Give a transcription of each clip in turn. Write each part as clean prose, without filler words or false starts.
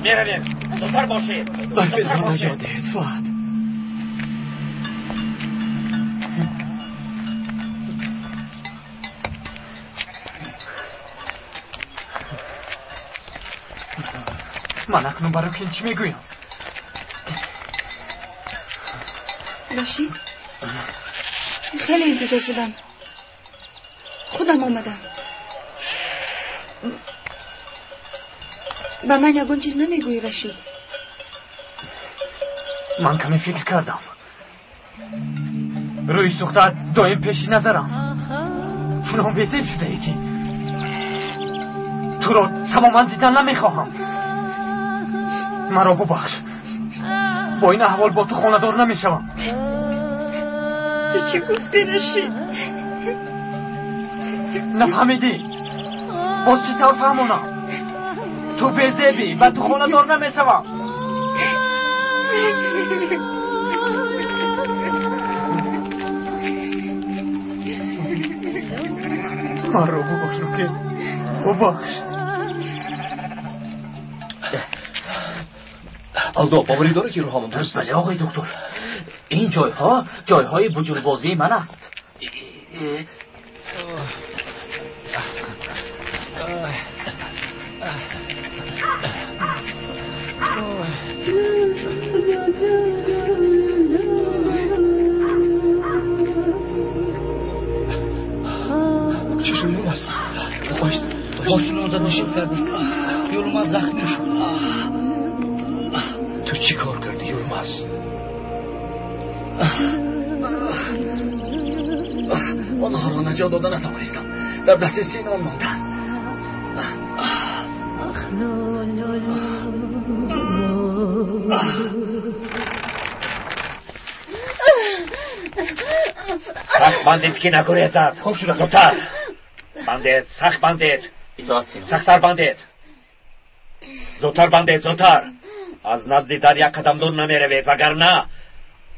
میرویم زودتر باشید بفرمایید نجات فؤاد من اکنون برای که چی میگویم؟ رشید خیلی انتظار شدم خودم آمدم با من یگون چیز نمیگوی رشید من کمی فکر کردم روی سوختت دایم پیشی نظرم چون هم ویزیب شده ای که تو را تماما دیدن نمیخواهم مرا ببخش با این احوال با تو خانه دار نمیشوم تو چی گفتی رشید؟ نفهمیدی؟ باز چی طور فهمونم؟ تو بیزیبی و تو خانه دار نمیشوم من رو ببخش که ببخش آلدو باوری داره که روحامون درست بله آقای دکتر این جایهای بجوربازی من است چی شد یولماز؟ بخوایست ماشین آنجا نشین کردی یولماز زخمی شد تو چی کار کردی یولماز؟ آنها را نجات داده نتوانستم در دست سینان ماندن سخت بندید که نکنه زد خوب شده زودتر بندید سخت بندید سختتر بندید زودتر بندید زودتر از نزدی در یک قدم دور نمیروید وگرنه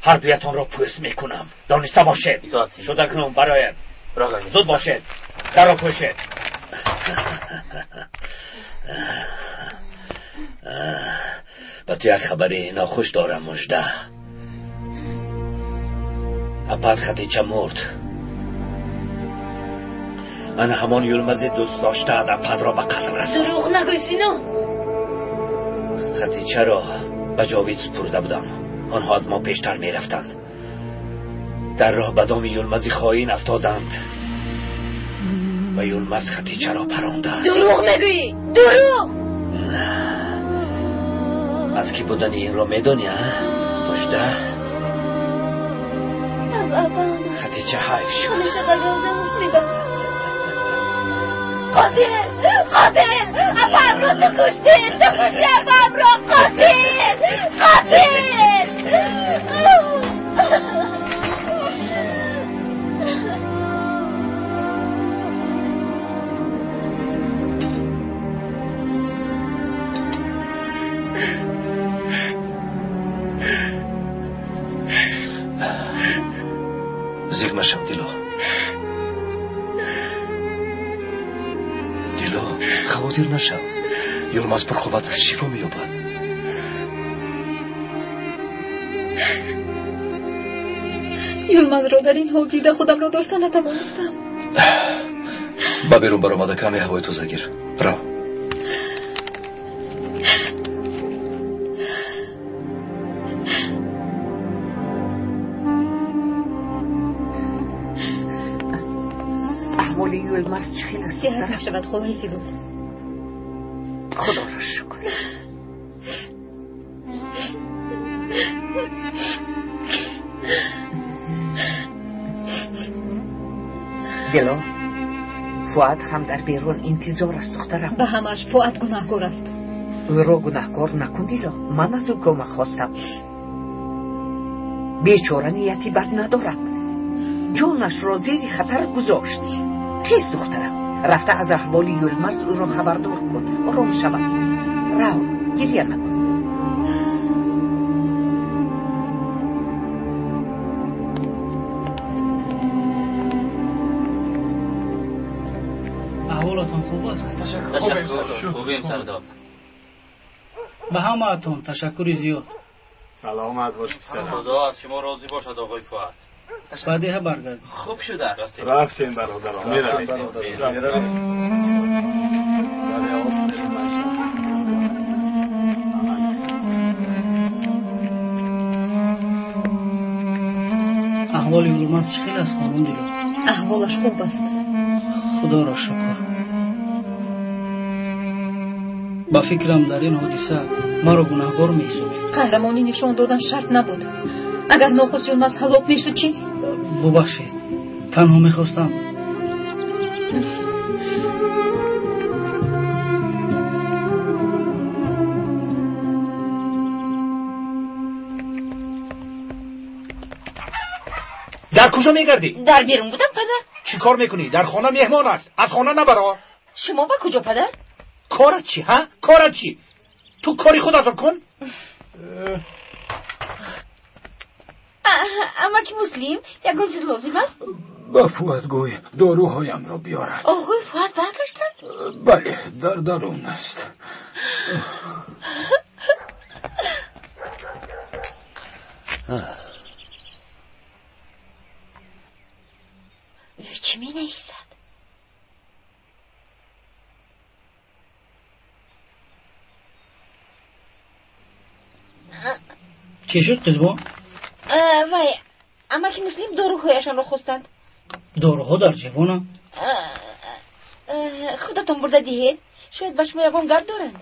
هر دویتان را پوست میکنم دانسته باشید شده کنم برایم زود باشید در را پوشید با تو یک خبری ناخوش دارم مژده اپد خدیجه مرد من همان یولماز دوست داشتم اپد را به قتل رساندم دروغ نگوی سینا خدیجه را به جاوید سپرده بودم آنها از ما پیشتر می رفتند در راه به دام یولماز خائن افتادند و یولماز خدیجه را پرانده است دروغ نگوی دروغ از کی بودن این را میدانی مژده از ابام خدیجه حیف شد همیشه در گردنش میدم قاتل ابام را تو کشتی ابام را قاتل زیر نشو دیلو خواطر نشو یولماز پر قوت شفا مییابد یولماز را در این حال دیده خودم را داشته نتوانستم با بیرون برآمده کمی هوای تازه گیر برو احوال یولماز چه خیلی است صحت نشود خدای سیدو خدا را شکر دلو فؤاد هم در بیرون انتظار است دخترم به همش فؤاد گناهکار است او را گناهکار نکن دیلو من از او کمک خواستم بیچاره نیتی بد ندارد جانش را زیر خطر گذاشت خیز دخترم رفته از احوال یولماز او را خبردار کن آرام شود رو گریه نکن احوالتان خوب است؟ تشکر خوبیم سردار به همه‌تون تشکر زیاد. سلامت باش پسرم. خدا از شما راضی باشد آقای فؤاد. بعدها برگرد. خوب شده است. رفتیم برادران. میرویم. احوال یولماز چخیل است خانم دیلو؟ احوالش خوب است. خدا را شکر. با فکرم در این حادثه مرا گناهکار می‌سازید. قهرمانی نشان دادن شرط نبود. اگر نخست یولماز هلاک میشد چی؟ ببخشید. تنها میخواستم در کجا میگردی؟ در بیرون بودم پدر. چی کار میکنی؟ در خانه مهمان است. از خانه نبرا. شما با کجا پدر؟ کارت چی ها؟ کارت چی؟ تو کاری خودت رو کن. اما که مسلم یکان چیز لازم است؟ با فؤاد گوی داروهایم را بیارد. آقای فؤاد برگشتن؟ بله در درون است. چی می نویسد؟ چی شد قزبان؟ وای اما که مسلم داروهایشان را خواستند. داروها در جوانم؟ خودتان برده دهید. شاید به شما یکان گرد دارند.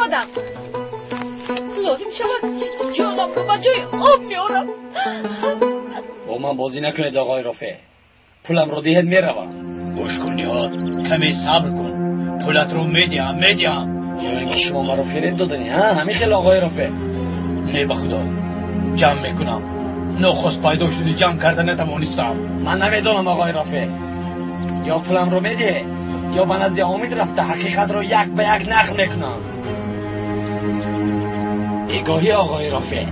آمدم. لازم شود جانم رو با جای آب میارم. با من بازی نکنید آقای رافع. پولم رو دهید میروم. گوش کن نهاد، کمی صبر کن. پولت رو میدیم. یعنی که شما مرا فریب دادنی ها؟ همین خیلی آقای رافع. نه به خدا جمع میکنم. نخست پیدا شدی جمع کردن نتوانستم. من نمیدونم آقای رافع. یا پولم رو میده یا من از امید رفته حقیقت رو یک به یک نقل میکنم. ایگاهی آقای رافع.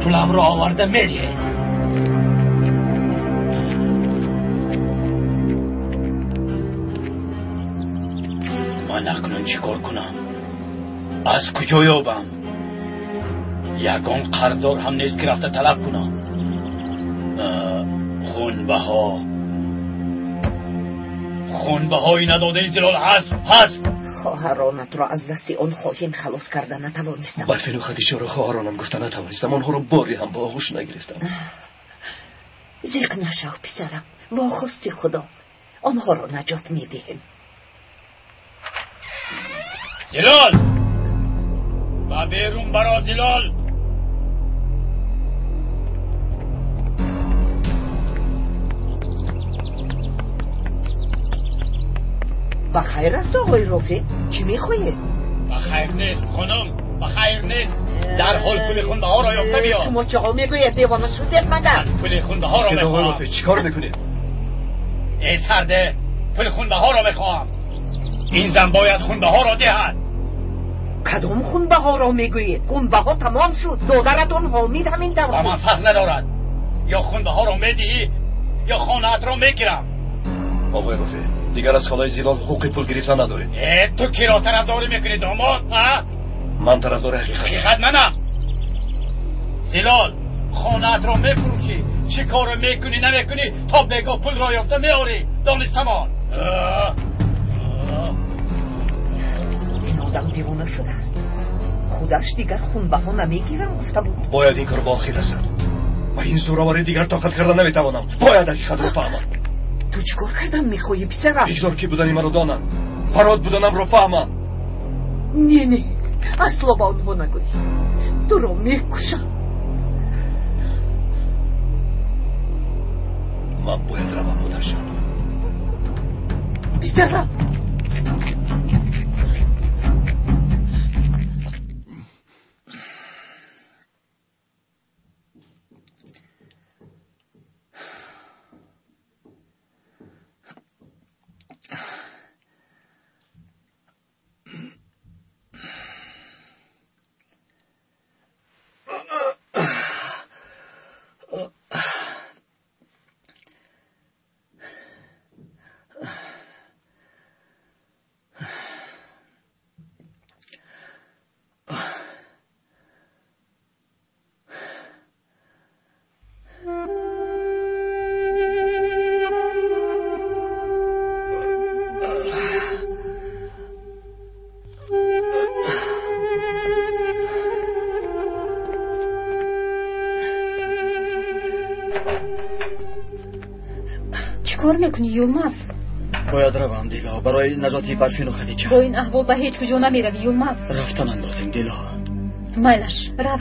پولم رو آورده میده. من اکنون چی کار کنم؟ از کجا یابم؟ یکان قرضدار هم نیست که رفته طلب کنم. خونبهایی نداده زلال هست. خواهرانت را از دست آن خواهیم خلاص کرده نتوانستم. برفین و خدیجه را خواهرانم گفته نتوانستم. آنها را باری هم با آغوش نگرفتم. زیق نشو پسرم. با خواست خدا آنها را نجات میدهیم. زلال و بیرون برا زلال. بخیر است آقای رافع؟ چی میخواهید؟ بخیر نیست خانم، بخیر نیست. در حال پول خونده ها را یافته بیا. شما چه ها میگوید؟ دیوانه شدید مگر؟ پول خونده ها را میخواهم. آقای رافع چی کار میکنید؟ ای سرده، پول خونده ها را میخواهم. این زن باید خونده ها را دهد. کدام خونبه ها را میگویید؟ خونبه ها تمام شد. دادرتون حامید همین دور با من فرق ندارد. یا خونبه ها را میدهی یا خانه‌ات را میگیرم. آقای رافع دیگر از خالای زلال حقوق پول گرفتن نداره. تو کی را طرفداری میکنی داماد؟ من طرفدار حقیقت منم. زلال خانه‌ات را میفروشی، چی کار میکنی نمیکنی تا بگاه پول را یافته میاری. دانستمان این آدم دیوانه شده است. خودش دیگر خونبه ها نمیگیرم گفته بود. باید این کار با آخر رسد. و این زوراوری دیگر طاقت کردن نمیتوانم. باید حقیقت رو فهمم. تو چیکار کردم میخوایی پسرم؟ بگذار که بودنی منو دانم. فراد بودنم رو فهمم. نه اصلا با آنها نگوی. تو رو میکشم. من باید روم مادر جان. پسرم چیکار میکنی یلماز؟ باید روم دیلا برای نجاتی برفین و خدیجه. با این احوال به هیچ کجا نمیروی یلماز. رفتن اندازیم دیلا. مایلش رف،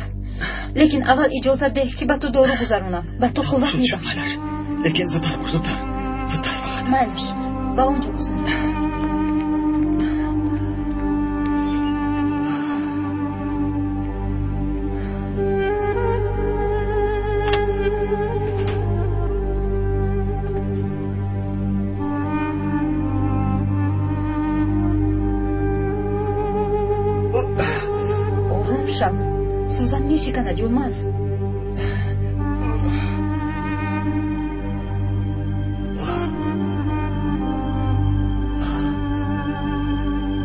لیکن اول اجازه ده که به تو دارو گذرونم، به تو قوت میدم. مایلش لیکن زودتر وقت. مایلش با اونجا گذر. سوزن میشکند یلماز.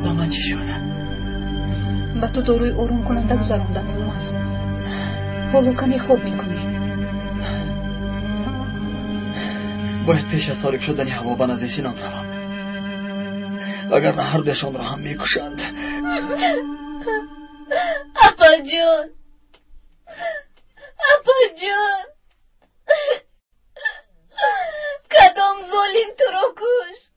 با من چی شده؟ به تو داروی آروم کننده گذراندم یلماز. حالا کمی خوب میکنی. باید پیش از تاریک شدن هوا به نزد سینان روم، اگر نه هر دوشان را هم میکشند. اپا جون کدام ظالم تو رو کشت؟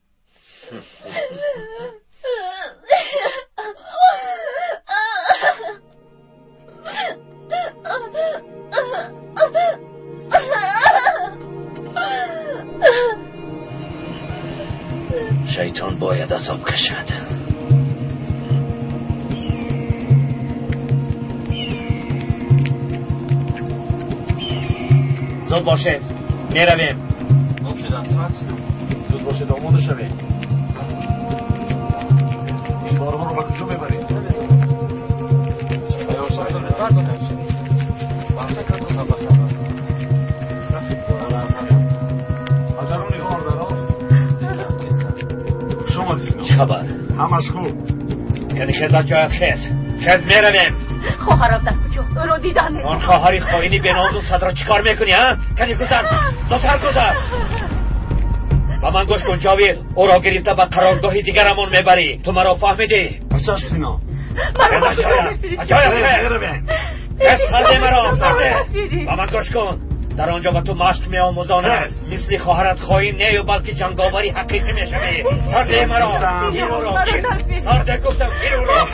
شیطان باید عذاب کشد. زود باشید میرویم. خوب شد استراحت زود باشید آماده شوید. بارها رو به کجا میبرید؟ چه خبر؟ همش خوب. یعنی خیزت جای خیز میرویم. خواهرم در کجا؟ رو دیدم. آن خواهری خائنی به نام صد را چیکار میکنی ها؟ کنی گذر زودتر گذر. با من گوش کن جاوید، او را گرفته به قرارگاهی دیگرمون میبری. تو مرا فهمیدی؟ چشم سینا. جای خیر بسخنده مرا با من گوش کن. در آنجا با تو مشق میآموزانم مثل خواهرت خواهی نیو بلکه جنگاوری حقیقی میشوی. سرده مرا سرده گفتم بیرو را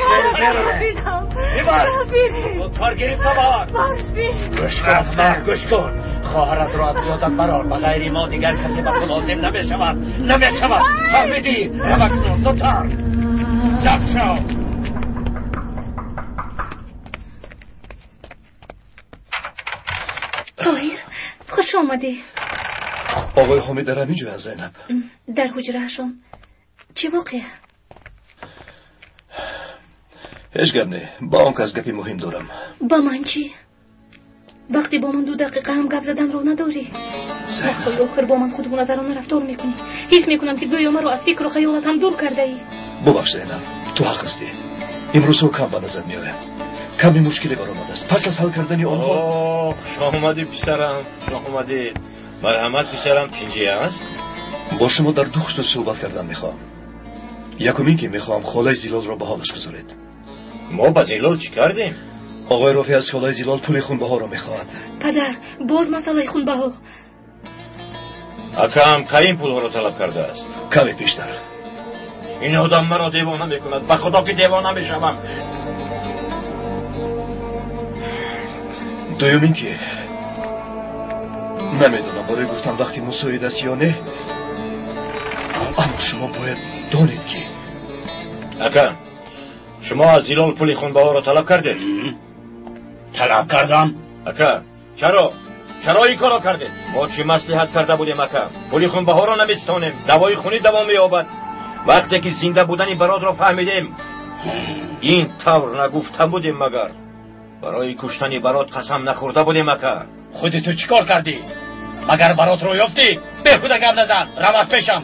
بیبر و کار گرفته بار. گوش کن خواهرت را از زیادت برار به غیر ما دیگر کسی به تو لازم نمیشود فهمیدی؟ روکنون زودتر جف شو. طاهر خوش آمدی. آقای حمید دارم اینجا زینب در حجرهشون چی واقعه؟ هیچ گپ نه، با اون کس گپی مهم دارم. با من چی؟ وقتی با من 2 دقیقه هم گپ زدن رو نداری. وقتی آخر با من خود نظرانه رفتار میکنی. حس میکنم که گویا مرا از فکر و خیالت هم دور کرده ای. ببخش زینب، تو حق هستی. امروز او کم به نظر میاد. کمی مشکلی برآمده است. پس از حل کردن آنها. خوش آمدی پسرم، خوش آمدی. مرحمت پسرم چینجی است؟ با شما در 2 خصوص صحبت کردن میخوام. یکم این که میخوام خالای زیلال را به حالش گذارید. ما با زیلال چی کردیم؟ آقای رافی از خالای زیلال پول خونبها را میخواهد. پدر باز مسئله خونبها. اکرم که این پول را طلب کرده است؟ کمی بیشتر. این آدم مرا دیوانه میکند. به خدا که دیوانه میشوم. دوم این که نمیدونم برای گفتم وقتی مساعد است یا نه، اما شما باید دانید که اکا شما از زیلال پولی خونبها را طلب کردید؟ طلب کردم. اکا چرا این کارا کردید؟ ما چی مصلحت کرده بودیم اکا؟ پولی خونبها را نمیستانیم، دوای خونی دوام مییابد. وقتی که زنده بودن برات را فهمیدیم این طور نگفته بودیم مگر برای کشتن برات قسم نخورده بودیم اکا؟ خودتو چیکار کردی؟ مگر برات رو یافتی؟ بهوده گپ نزن، رو از پیشم.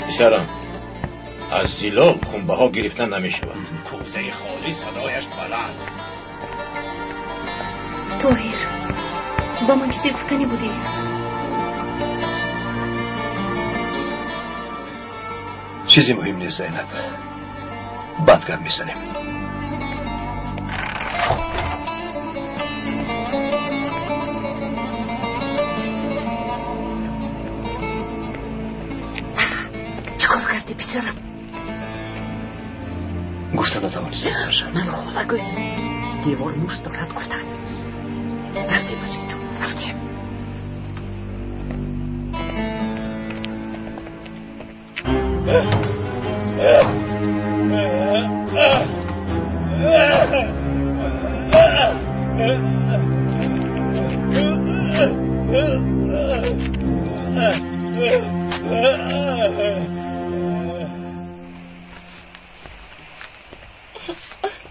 پسرم از زیلال خونبها گرفتن نمیشود. کوزه خالی صدایش بلند. طاهر با من چیزی گفتنی بودی؟ چیزی مهم نیست زینب، بعد گپ میزنیم. چیکار کردی پسرم؟ گفتن نتوانستم باشم. من خدا گوی دیوار موش دارد گفتن. رفتیم از اینجا، رفتیم.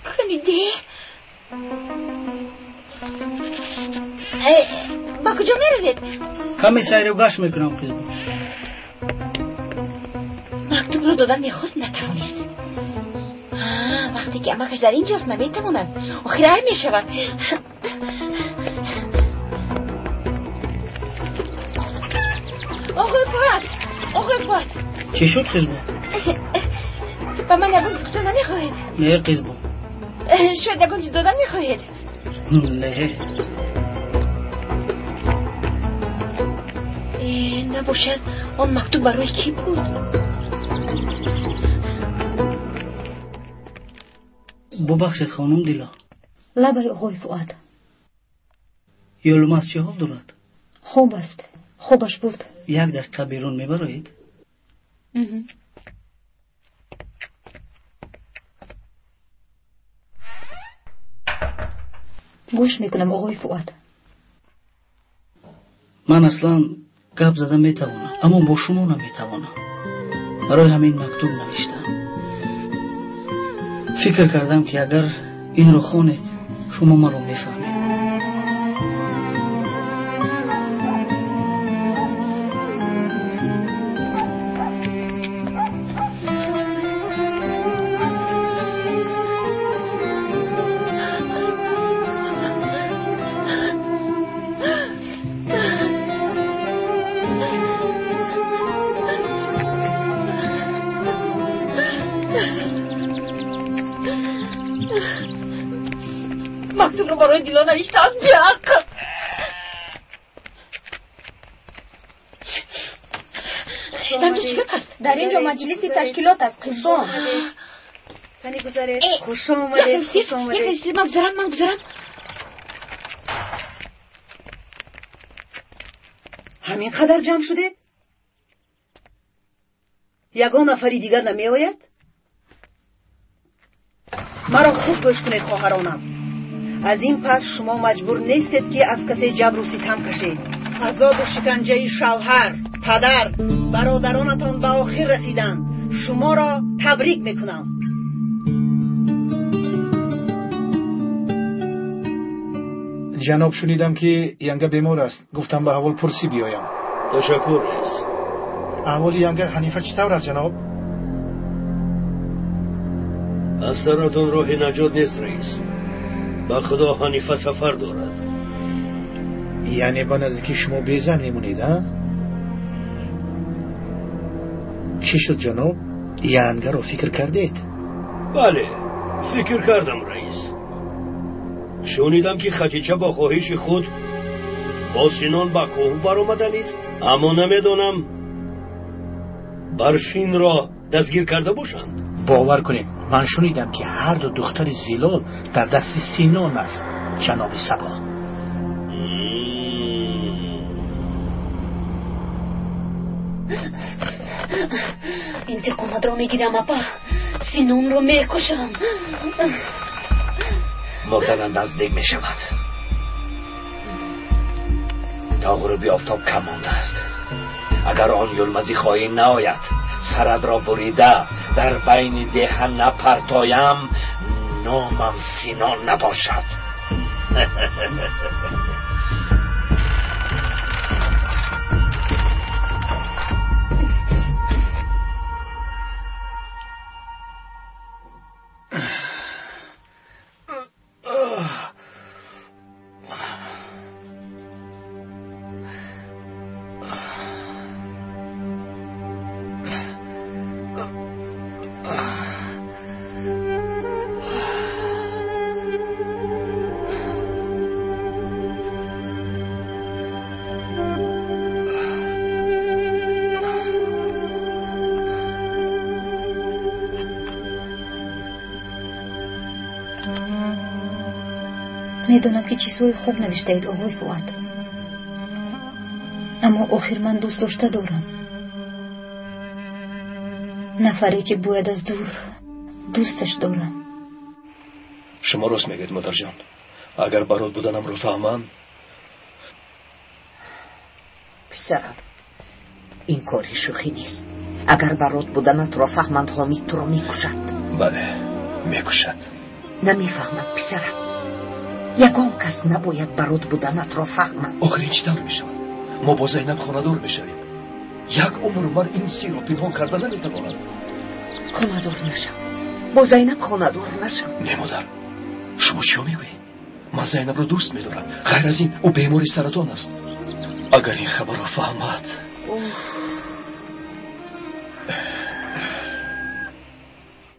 خلیدی؟ با کجا میروید؟ کمی سیر و گشت میکنم قزبون. مکتوب رو دادن میخواست نتوانست. وقتی که امکش در اینجاست نمیتوانند. آخر های میشود. آقای فواد چی شد قزبون؟ با من یکون چیز گفتن نمیخواهید؟ نه قزبون. شاید یکون چیز دادن میخواهید؟ نه. نباشد آن مکتوب برای کی بود؟ ببخشید خانم دیلا. لبای آقای فؤاد. یولماس چه حال دارد؟ خوب است. خوبش بود. یک دقیقه بیرون میبرید؟ گوش میکنم آقای فؤاد. من اصلا گپ زده میتوانم اما با شما نمیتوانم. برای همین مکتوب نوشتم. فکر کردم که اگر این رو خوانید شما ما رو میفهمید. مکتوب رو برای دیلا نوشته از بیعق. در تو چی پست؟ در اینجا مجلسی تشکیلات است قزون. تنی گذاره. خوش آمده. خوش آمده. یک من گذارم. همین قدر جمع شده؟ یگان نفری دیگر نمی آید؟ مرا خوب گوش کنید خواهرانم. از این پس شما مجبور نیستید که از کسی جبر و ستم کشید. عذاب و شکنجه شوهر، پدر، برادرانتان به آخر رسیدن. شما را تبریک میکنم. جناب شنیدم که ینگه بیمار است. گفتم به احوال پرسی بیایم. تشکر رئیس. احوال ینگه حنیفه چطور است جناب؟ از سرطان راه نجات نیست رئیس. با خدا حنیفه سفر دارد. یعنی با نزدیکی شما بیزن میمونید ها؟ چی شد جناب؟ ینگه رو فکر کردید؟ بله فکر کردم رئیس. شنیدم که خدیجه با خواهش خود با سینان با کوه برآمده نیست، اما نمیدونم برشین را دستگیر کرده باشند. باور کنید من شنیدم که هر دو دختر زیلال در دست سینان است جناب سبا. انتقامت رو میگیرم اپا، سینون رو میکشم. مردن نزدیک میشود. تا غروبی آفتاب کم مانده است. اگر آن یلمزی خواهی نآید سرت را بریده در بین دهن نپرتایم، نامم سینان نباشد. میدونم که چیزهای خوب نوشته اید آقای فؤاد، اما آخر من دوست داشته دارم. نفری که باید از دور دوستش دارم. شما راست میگید مادر جان. اگر برات بودنم رو فهمم. پسرم این کاری شوخی نیست. اگر برات بودنت را فهمند حامید تو را میکشد. بله میکشد. نمیفهمم پسرم. یگان کس نباید برات بودنت را فهمد. آخر این چطور میشود؟ ما با زینب خانه‌دار میشویم. یک عمر من این سیر را پنهان کردن نمیتواند. خانه‌دار نشم. با زینب خانه‌دار نشم. نه مادر، شما چی میگویید؟ من زینب را دوست میدارم. غیر از این او بیماری سرطان است. اگر این خبر را فهمد.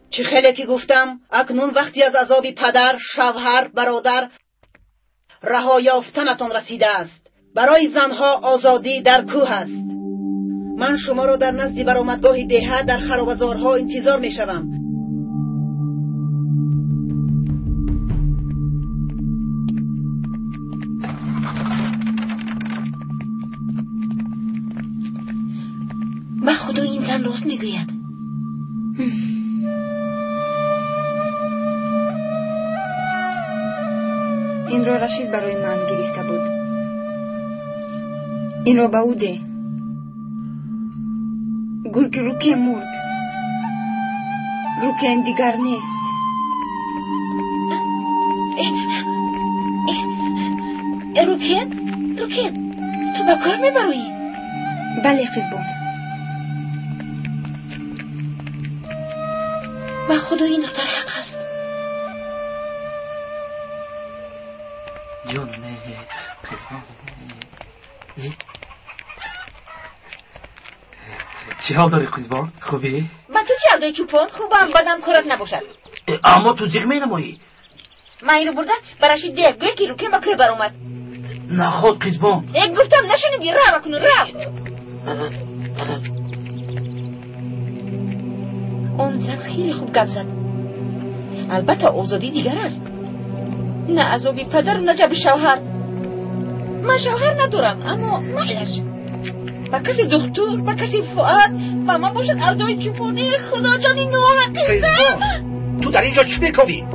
چه خیلی که گفتم اکنون وقتی از عذاب پدر، شوهر، برادر رها یافتنتان رسیده است. برای زنها آزادی در کوه است. من شما را در نزد برآمدگاه دهه در خرابزارها انتظار می شوم. به خدا این زن راست میگوید. این را رشید برای من گرفته بود. این را به او ده. گوی که روکه مرد. روکه این دیگر نیست. روکه تو با کار میبروی؟ بله قزبان. به خدا این دختر حق است. جون قزبان چه حال داری قزبان؟ خوبی؟ من تو چه حال داری چوپان؟ خوبم بدم کارت نباشد. اما تو زیغ می نمایی. من اینو برده براشی دیگ گوی که رو که مکه بر اومد. نخود قزبان. گفتم نشنیدی راه بکنو راه. اون زن خیلی خوب گپ زد. البته آزادی دیگر است. نه عذابی پدر نه جب شوهر. من شوهر ندارم اما مالش با کسی دختر با کسی فؤاد با من باشد اردای چوپانی. خدا جانی ناحقی زن. تو در اینجا چی میکنی؟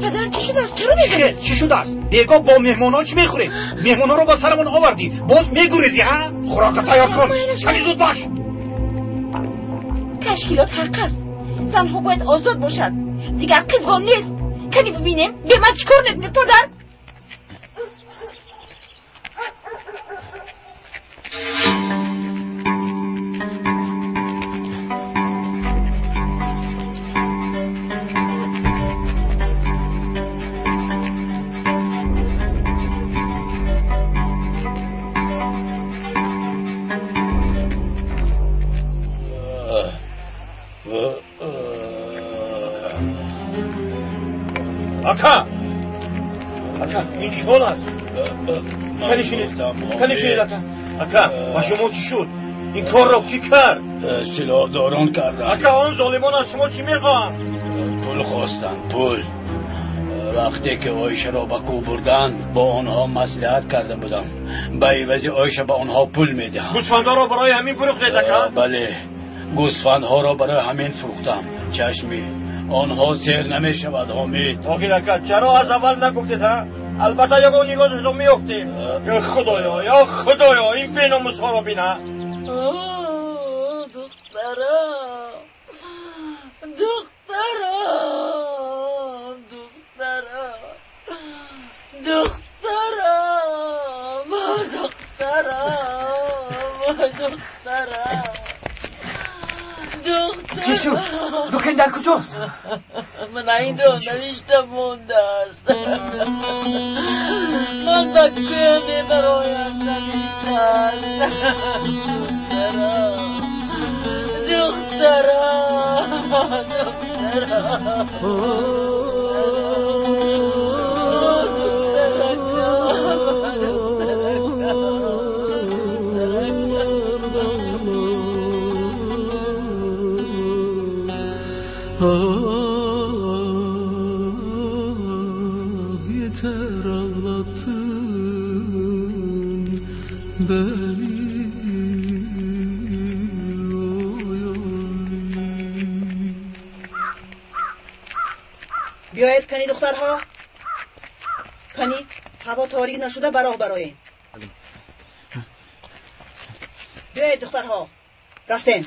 پدر چی شده است؟ چرا میگه؟ چی شده است؟ بیگاه با مهمونا چی میخوریم؟ مهمونا رو با سرمون آوردی باز میگوریزی ها؟ خوراک تیار کن. خیلی زود باش. تشکیلات حق است. زنها باید آزاد باشد. دیگر قزبان نیست. کنی ببینیم به من چیکار نکنه پدر؟ اکا این چی حال است؟ کنشینید اکا با شما چی شد؟ این کار را کی کرد؟ سلاح داران کردن. اکا آن ظالمان از شما چی میخوان؟ پول خواستن پول. وقتی که آیشه را به کو بردن با آنها مصلحت کرده بودم به عوض آیشه به آنها پول میدهم. گوسفندا را برای همین فروختید اکا؟ بله گوسفندها را برای همین فروختم. چشمی آنها سیر نمی شود حامد. آخیرکت چرا از اول نگفتید ها؟ البته یکو نگاهتون میفتیم. یا خدایا این بیناموس ها رو بینه. چی شد؟ دکن در کجاست؟ من اینجا نوشته مونده است. من با که میبرایم نوشته است. Yeter ağlattın beni. بیایید کنی دخترها، کنی هوا تاریک نشده برای بیایید دخترها. رفتیم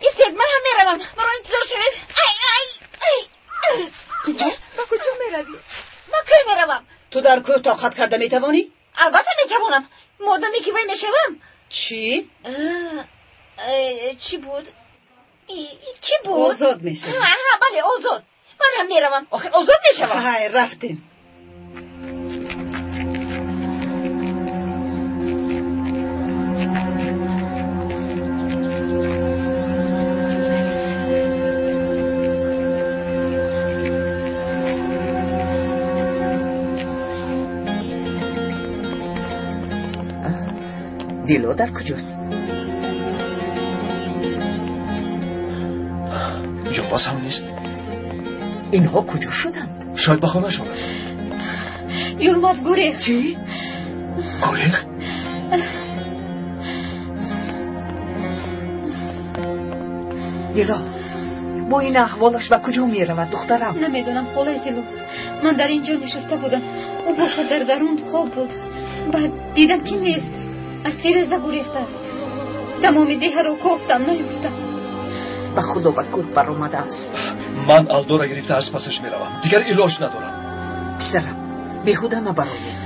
ایستید من هم میروم. مرا انتظار شوید. با کجا میروی؟ با که میروم؟ تو در کوه طاقت کرده میتوانی؟ البته میتوانم، مادامی که وای میشوم. چی؟ چی بود؟ آزاد میشه. بله آزاد. من هم میروم. آخه آزاد میشوم. های رفتیم. دیلو در کجاست؟ یلماز هم نیست. اینها کجا شدند؟ شاید به خانه شدند. یلماز گریخت. چی؟ گریخت؟ دیلا با این احوالش به کجا می رود دخترم؟ نمیدونم خاله زیلو. من در اینجا نشسته بودم، او باشد در درون خواب بود. بعد دیدم که نیست، از تیرزه گریخته است. تمام دیه رو کوفتم نیفتم. به خدا بکر بر آمده است. من الدو را گرفته از پسش می روم. دیگر ایلاش ندارم. پسرم بیهوده مبراید.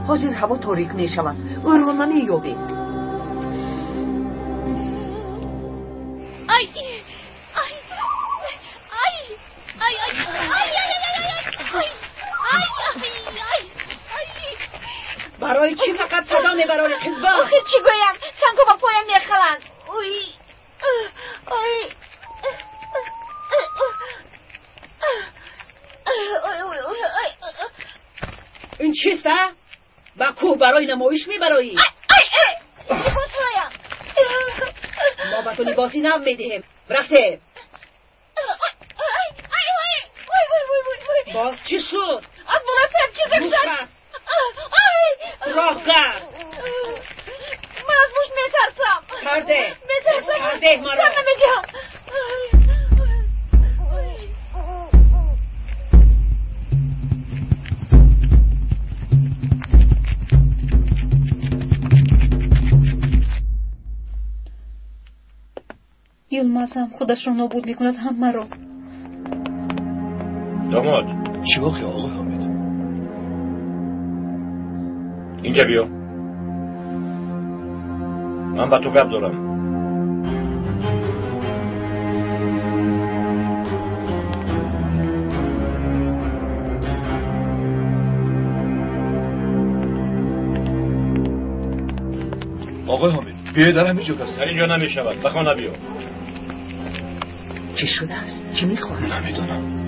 حاضر هوا تاریک می شود، او را نمی یابید. برای چی فقط صدا میبرانی قزبان؟ آخه چی گویم؟ سنگو با پایم میخلند. این چیست ها؟ با کوه برای نمایش میبرایی؟ لباس هایم ما با تو لباسی نو میدهیم. رفته باز چی شد؟ از مولا پیم چیزم شد. راه کرد. من از موش میترسم. کرده مرا. سر نمیدیم. یلماز هم خودش را نابود میکند همه رو. داماد چی واقعی آقای حامد؟ اینجا بیا. من با تو گپ دارم. آقای حامد بیای در همینجا گفت. در اینجا نمیشود. به خانه بیا. چی شده است؟ چی میخواهی؟ نمیدونم.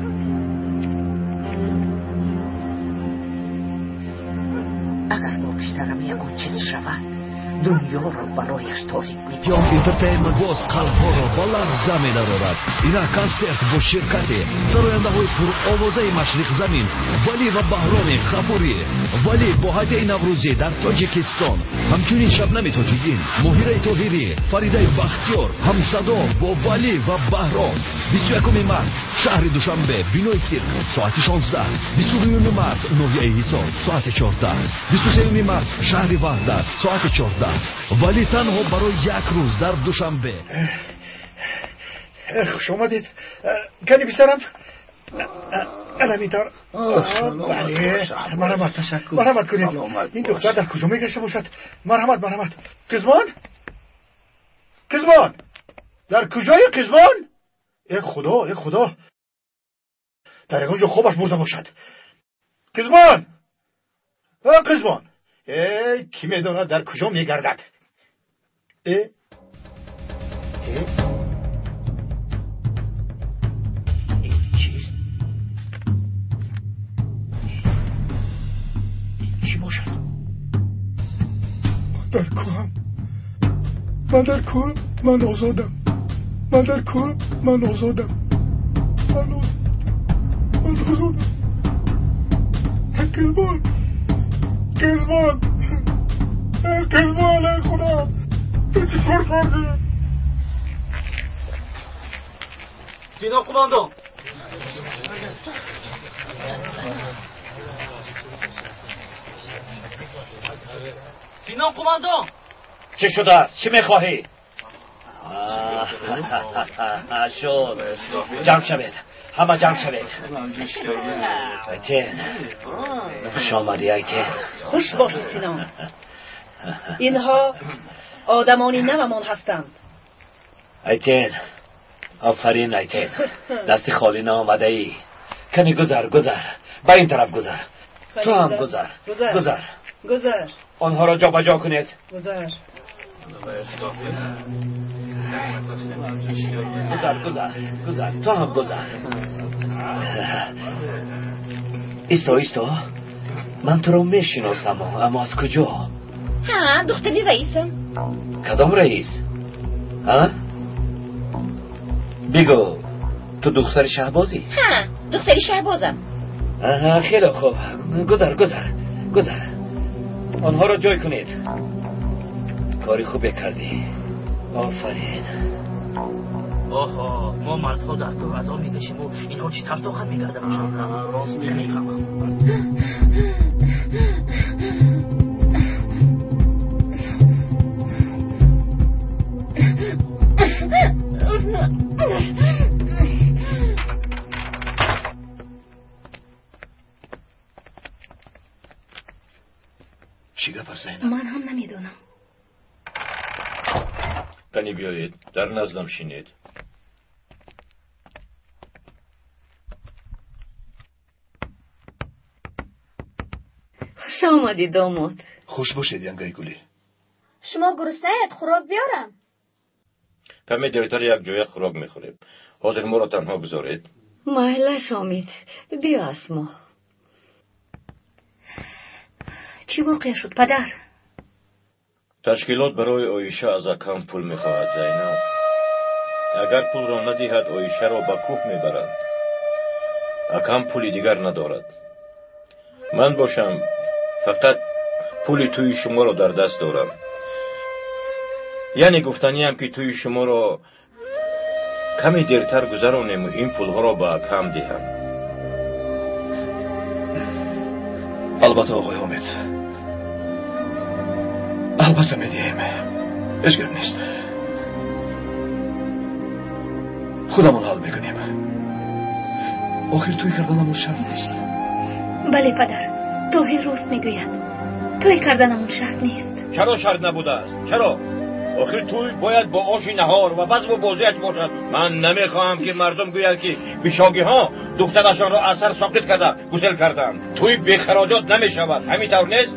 اگر با پسرم یکون چیز شود دنیا رو برایش تاریک می‌کنه. یام انترتینمنت قلب‌ها رو با لرزه می‌دارد. اینا کنسرت با شرکت سراینده‌های پرآوازه مشرق زمین ولی و بهرام غفوری، ولی با هدیه نوروزی در تاجیکستان، همچنین شبنم تاجیکین، مهیره طاهری، فریده بختیار، همصدا با ولی و بهرام. 21 مارس شهر دوشنبه بینوی سیرک ساعت 16، 22 مارس نویه حساب ساعت 14، 23 مارس شهر وحدت ساعت 14. ولی تنها برای یک روز در دوشنبه. خوش آمدید. کنی بسرم المیدار. بله مرحمت، تشکر. مرحمت کنید. این دختر در کجا میگشته باشد؟ مرحمت. قزمان در کجای قزمان؟ ای خدا در اونجا خوبش برده باشد. قزمان کی میداند در کجا میگردد؟ این چیست؟ این چی باشد؟ من در کوهم. من آزادم. قزمان ای خدا چیکار کردی؟ سینا قماندان چه شده است؟ چی میخواهی؟ شد جمع شوید، همه جمع شوید. ایتین خوش آمدی. ایتین خوش باش سینا. اینها آدمانی نومان هستند. ایتین آفرین. ایتین دستی خالی نامده ای. کنی گذر به این طرف گذر. تو هم گذر. آنها را جا بجا کنید. گذر. تو هم گذر. ایستا من تو رو میشناسم اما از کجا؟ دختری رئیسم. کدام رئیس؟ بگو تو دختر شهبازی؟ دختری شهبازم. خیلی خوب. گذر. آنها را جای کنید. کاری خوبی کردی. آفرین. آها ما مردها در تو غذا میکشیم و اینها چی ترتاقت میکرده باشن؟ راست میفهمم. چی گپ است زینب؟ من هم نمیدونم. کنی بیایید در نزدم شینید. خوش آمدی داماد. خوش باشید ینگای گلی. شما گرسنه‌اید؟ خوراک بیارم. کمی دیرتر یک جای خوراک میخوریم. حاضر ما را تنها بذارید. مهلش آمید. بیا اسما. چی واقع شد پدر؟ تشکیلات برای آیشه از اکم پول میخواهد زینب. اگر پول را ندهد آیشه را به کوه میبرند. اکم پولی دیگر ندارد. من باشم فقط پولی توی شما را در دست دارم. یعنی گفتنی هم که توی شما را کمی دیرتر گذرانیم و این پولها را به اکم دهم. البته آقای حامد، البته میدیم. اشکال نیست. خودمون حال میکنیم. آخر توی کردنمون شرط نیست. بله پدر، توهی راست میگوید. توی کردنمون شرط نیست. چرا شرط نبوده است؟ چرا؟ آخر توی باید با آش نهار و بزم و بازیت باشد. من نمیخواهم که مردم گوید که بیشاگی ها دخترشان را از سر ساقط کرده گسل کردند. توی بی خراجات نمیشود. همین طور نیست؟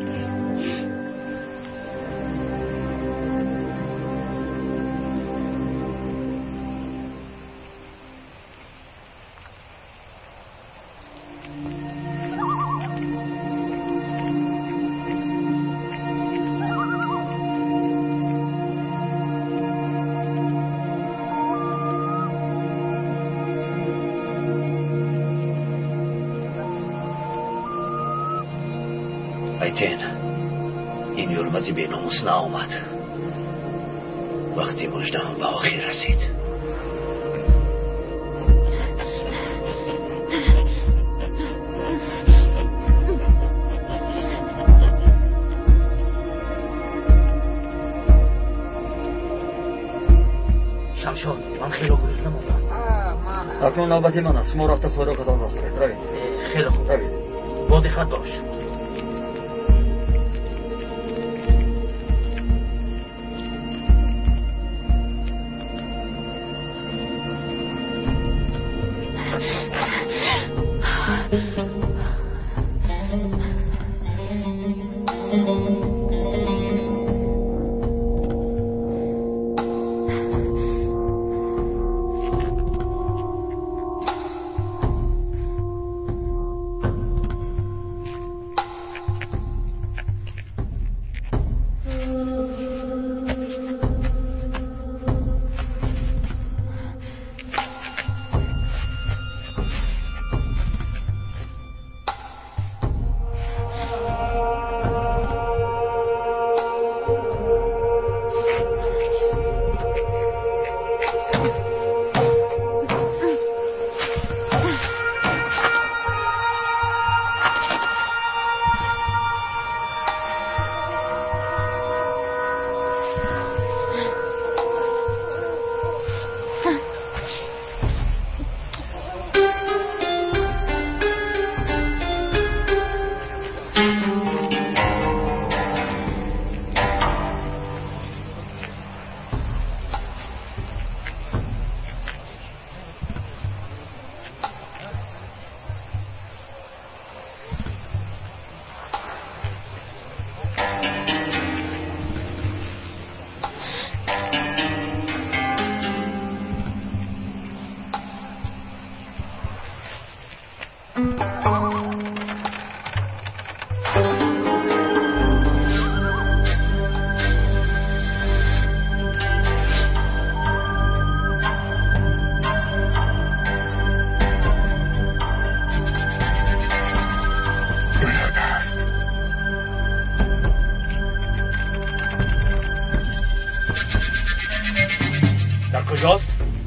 ایتین این یلمزی به ناموس نآمد. وقتی مژده‌ام به آخر رسید شمشاد من خیلی گریختم اکنون نوبت من است. ما رفته خوراکتان را خورید. روید. خیلی خوب. روید. با دقت باش.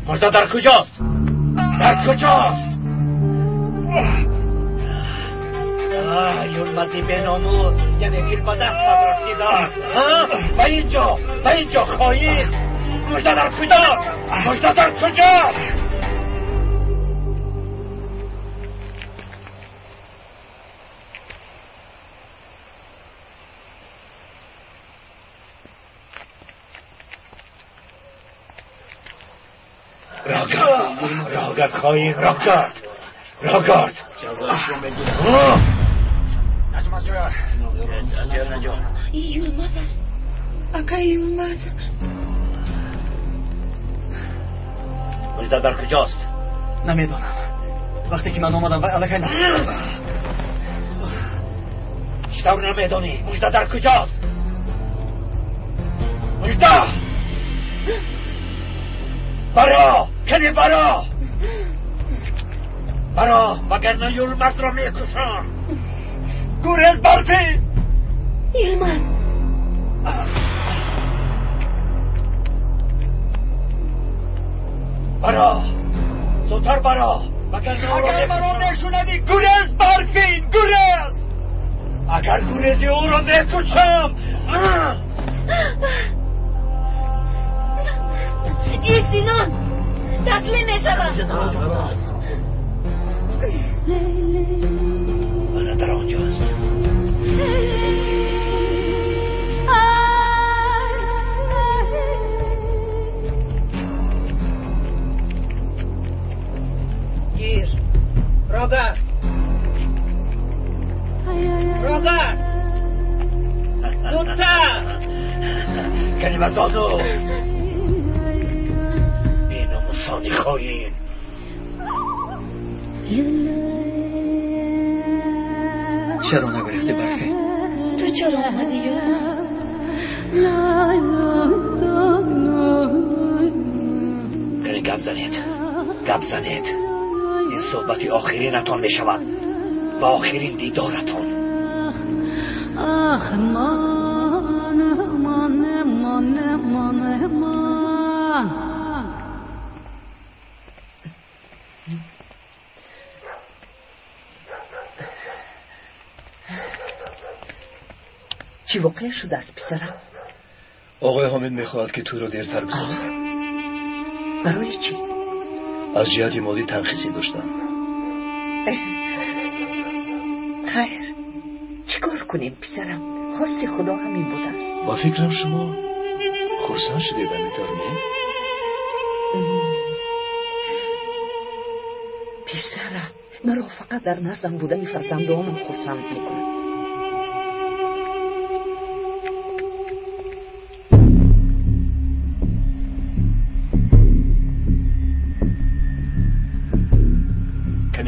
مژده در کجاست؟ در کجاست؟ یلمزی به ناموس، یعنی فیل با دست رسیدن. به اینجا خواهید. مژده در کجاست؟ مژده در کجاست؟ راگرد خواهیم. راگرد جزایش رو بگیرم. نجا این یلمز است. اکا یلمز. مژده در کجاست؟ نمیدونم. وقتی که من آمدم الکی چطور نمیدونی؟ مژده در کجاست؟ مژده برا کنی برا وگرنه یلمز را میکشم. گریز برفی. یلمز برا زودتر برا وگرنه اگر مرا نشونمی. گریز برفی. گریز. اگر گریزی او را میکشم. ای سینان تسلیم میشوم. من در آنجاست. گیر. راگرد زودتر. کنیم زانو بیناموسانی خواهیم. چرا نگرفتی برفی؟ تو چرا آمدی کنی گپ زنید. این صحبتی آخرینتان می شود و آخرین دیدارتان. آخ مان مان مان مان مان. چی واقع شده است پسرم؟ آقای حامد میخواهد که تو رو دیرتر بزنم. برای چی؟ از جهت ماضی ترخیصی داشتم. خیر چیکار کنیم پسرم؟ خواست خدا همین بوده است. با فکرم شما خرسند شدید همینطور نه؟ پسرم مرا فقط در نزدم بودن فرزندانم خرسند میکند.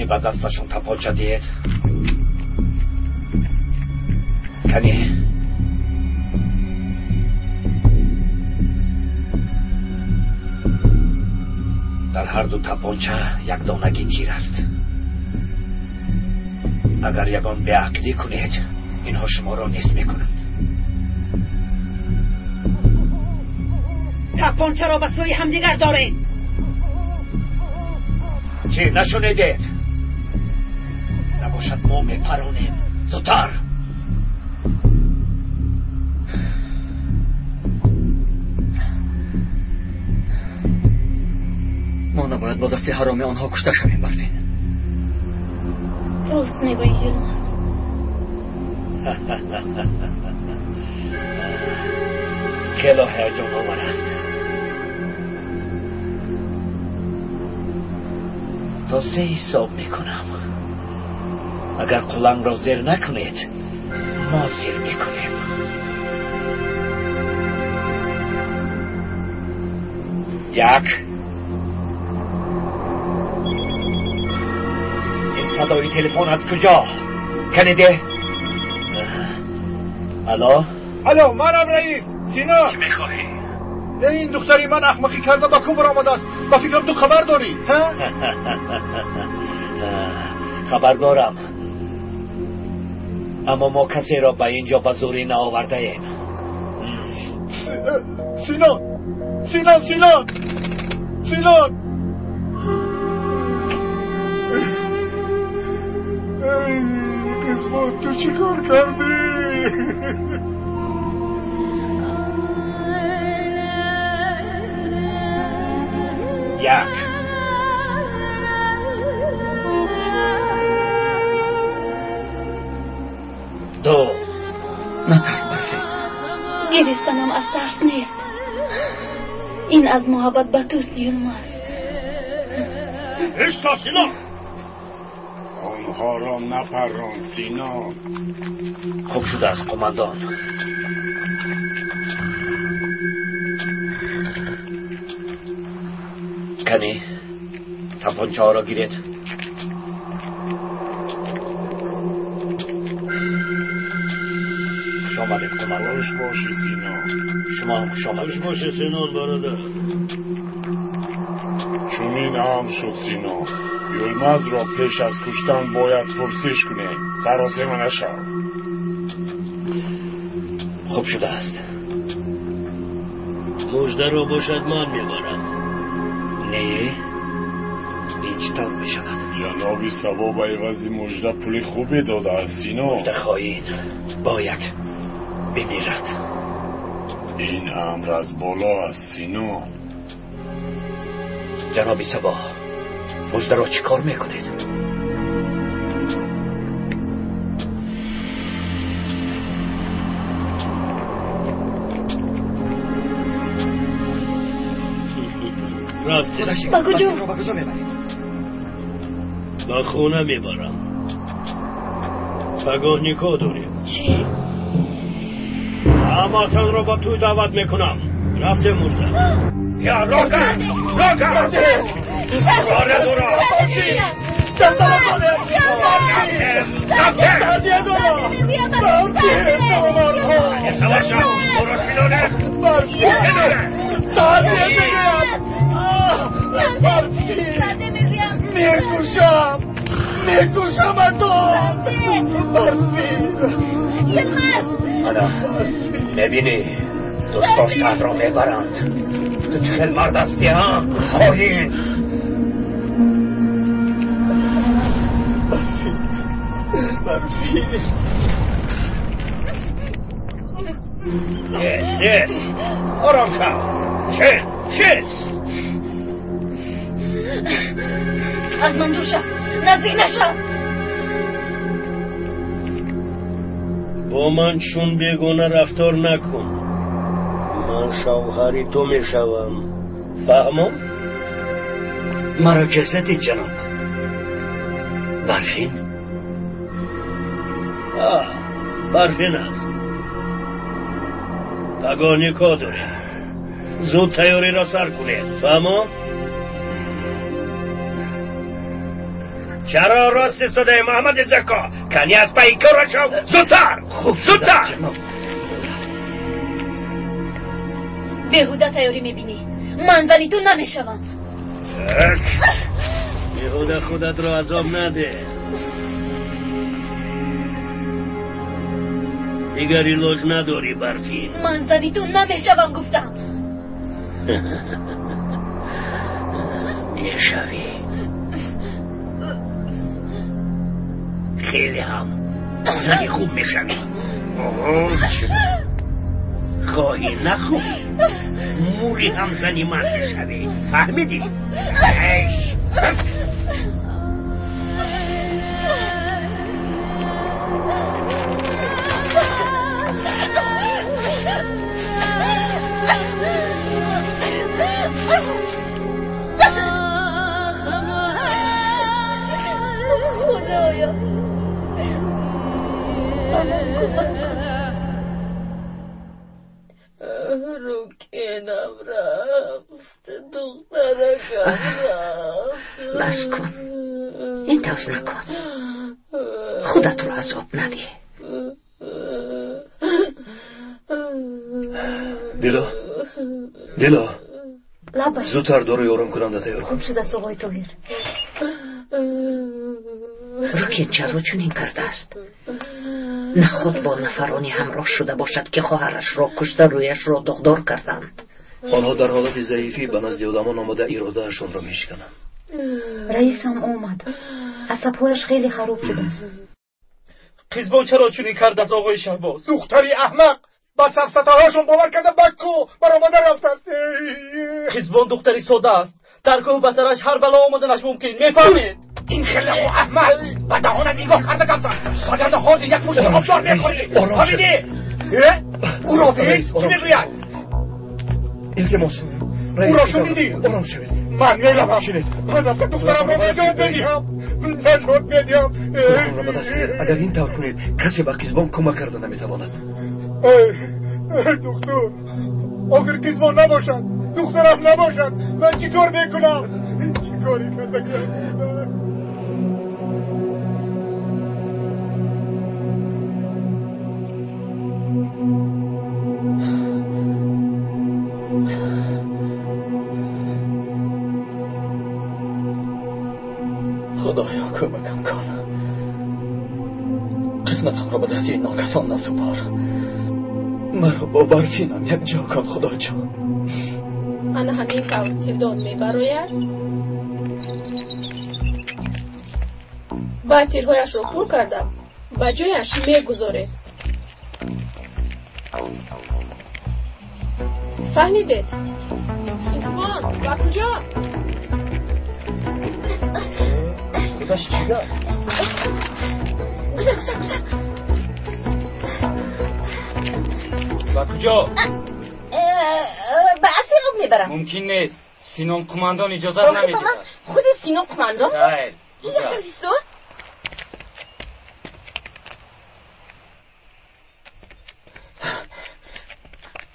با دستشون تپاچه دید کنی در هر دو تپاچه یک دانگی تیر است. اگر یگان به عقلی کنید اینها شما را نیست میکنند. تپانچه را به سوی همدیگر دارید. چی نشنیدید؟ نباشد ما میپرانیم. زودتر. ما نباید با دست حرامی آنها کشته شویم برفین. راست میگویی یلماز. خیلی هیجان آور است. تا 3 حساب میکنم. اگر قلنگ را زیر نکنید ما زیر میکنیم. 1 این صدای تلفن از کجا؟ کنیده؟ الو؟ الو منم رئیس سینا. چی میخواهی؟ این دختری من احمقی کرده با کوبر آمده است. با فکرم تو خبر داری ها؟ خبر دارم اما ما کسی را به اینجا به زوری نآورده ایم. سینا سینا سینا سینا قسمت تو چی کار کردی؟ 1 2 نترس برفین. گریستنم از ترس نیست. این از محبت به توست یلماز. اشتا سینا. آنها را نپران سینا. خوب شده است قماندان. کنی تپانچه ها را گیرید. خوش آمدید قماندان. خوش باشی سینا. شما هم خوش آمدید. خوش باشی سینان برادر. چون این هم شد سینا. یلماز را پیش از کشتن باید پرسش کنه. سراسیمه نشو. خوب شده است. مژده را باشد من میبرم. نه این چطور می شود؟ جنابی سبا به عوضی مژده پول خوبی داده است سینا. مژده خائن باید بمیرد. این امر از بالا است سینا. جنابی سبا مژده را چی کار میکنید؟ رفته. با کجا؟ با کجا میبرید؟ با خونه میبرم. پگاه نکاح داریم. چی؟ همتان را با توی دعوت میکنم. رفته مژده. یا روکن آره دورا میکشم تو برفی حالا ببینی دوست داشتن را میبرند. تو چه مرد هستی ها؟ خواهین برفین yes. آرام شو. چه؟ از من دور شو. نزدیک نشو. با من چون بیگونه رفتار نکن. من شوهری تو میشوم. فهمم؟ مرا که زدید جناب. برفین؟ برفین است. پگانی که داره. زود تیاری را سر کنید. فهمم؟ چرا راست صدای محمد زکا کنی از پایی کار شو. زودتر زودتر. بهوده تیاری میبینی. من ولی تو نمیشوم. بهوده خودت را عذاب نده. دیگر ایلاج نداری برفین. من زنی تو نمیشوم گفتم. میشوی. خیلی هم زنی خوب میشوی. خواهی نخواهی موری هم زنی من میشوی. فهمیدی؟ خدایا روکینم رفت. دخترکم رفت. بس کن. این طرف نکن. خودت رو عذاب ندی. دیلا لبش زودتر دارو یارم کننده تیار خوب شده است آقای طاهر. روکین چرا چنین کرده است؟ نه خود با نفرانی همراه شده باشد که خواهرش را کشته رویش را دغدار کردند. آنها در حالت ضعیفی به نزد آدمان آمده ارادهشان را میشکنند. رئیس هم آمد. عصبهایش خیلی خراب شده است. قیزبان چرا چنین کرده از آقای شهباز؟ دختری احمق با سفسطه‌هاشون باور کرده بکو برآمده رفته است. قیزبان دختری ساده است. در کوه به سرش هر بلا آمدنش ممکن. میفهمید؟ این خلق و احمق به دهانت نگاه کرده کمسن. باید حاضر یک پوشت آبشار میکنی. فهمیدی؟ او را دید؟ چی میگوید؟ التماس او را شنیدی؟ آرام شوید. من میروم. من رفته دخترم را نجات بدهم. نجات بدهم. خودتون را به دست گیر. اگر این طور کنید کسی به قیزبان کمک کرده نمیتواند. دکتر آخر قیزبان نباشد. دخترم نباشد. من چی کار میکنم؟ چی کاری کرده؟ خدایا کمکم کن. قسمتم را به دست این ناکسان نسپار. مرا با برفینم یک جا کن خدا جان. انا همین طور تیردان میبراید بعد تیرهایش را پر کردم و جایش میگذاره. فهمیدید؟ ایمان و کجا؟ خودش چی دار؟ گذر و کجا؟ به اسیر میبرم. ممکن نیست. سینام قماندان اجازه نمیده. خود سینام قماندان؟ خیر. یک تلیستو؟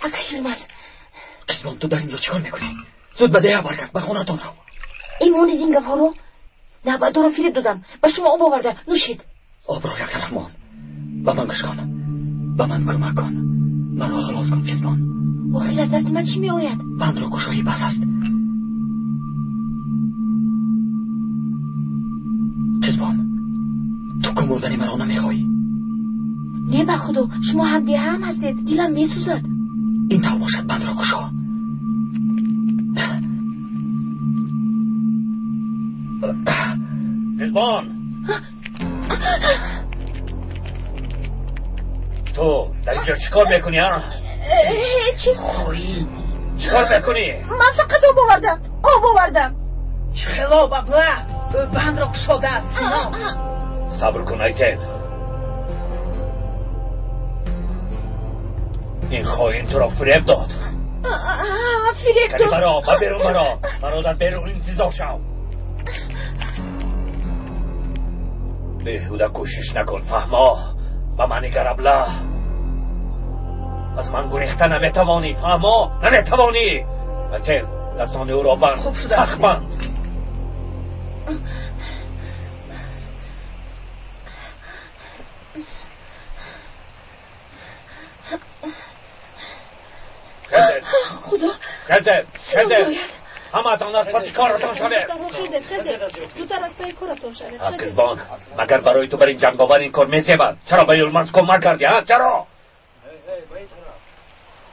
اگه یلمز قسمان تو در اینجا چیکار میکنی؟ زود به ده برگرد به خونه تان رو. ایمونید این گفت ها رو؟ نه باید دارم فرید دادم. به شما آب آورده. نوشید. آب را یک طرف مان. به من کش کن. به من کمک کن. من را خلاص کن قسمان. و خیلی از دست من چی می آید؟ بند را گشایی بس است. قسمان تو کمردنی مرا نمیخوایی. نه به خدا شما هم دیگه هم هستید دیلم میسوزد. این تا باشد بند را گشا. قزبان تو در اینجا چیکار میکنی ها؟ چیز چیکار میکنی؟ من فقط آب آوردم. خلاف ابله بند را گشاده است. صبر کن ایتن. این خواهین تو را فریب داد. فریب داد. برا بیرون برا در بیرون انتظار شو. بیهوده کوشش نکن فهما و من نگر ابله. از من گریخته نمیتوانی فهما نمیتوانی. ایتن دستان او را بند سخت بند. خزد همه تان از پاچی کارتان شده. زودتر از پای کارتان شده. قزبان مگر برای تو بر این جنگاور این کار میزیبد؟ چرا به یلمز کمک کردی ها؟ چرا؟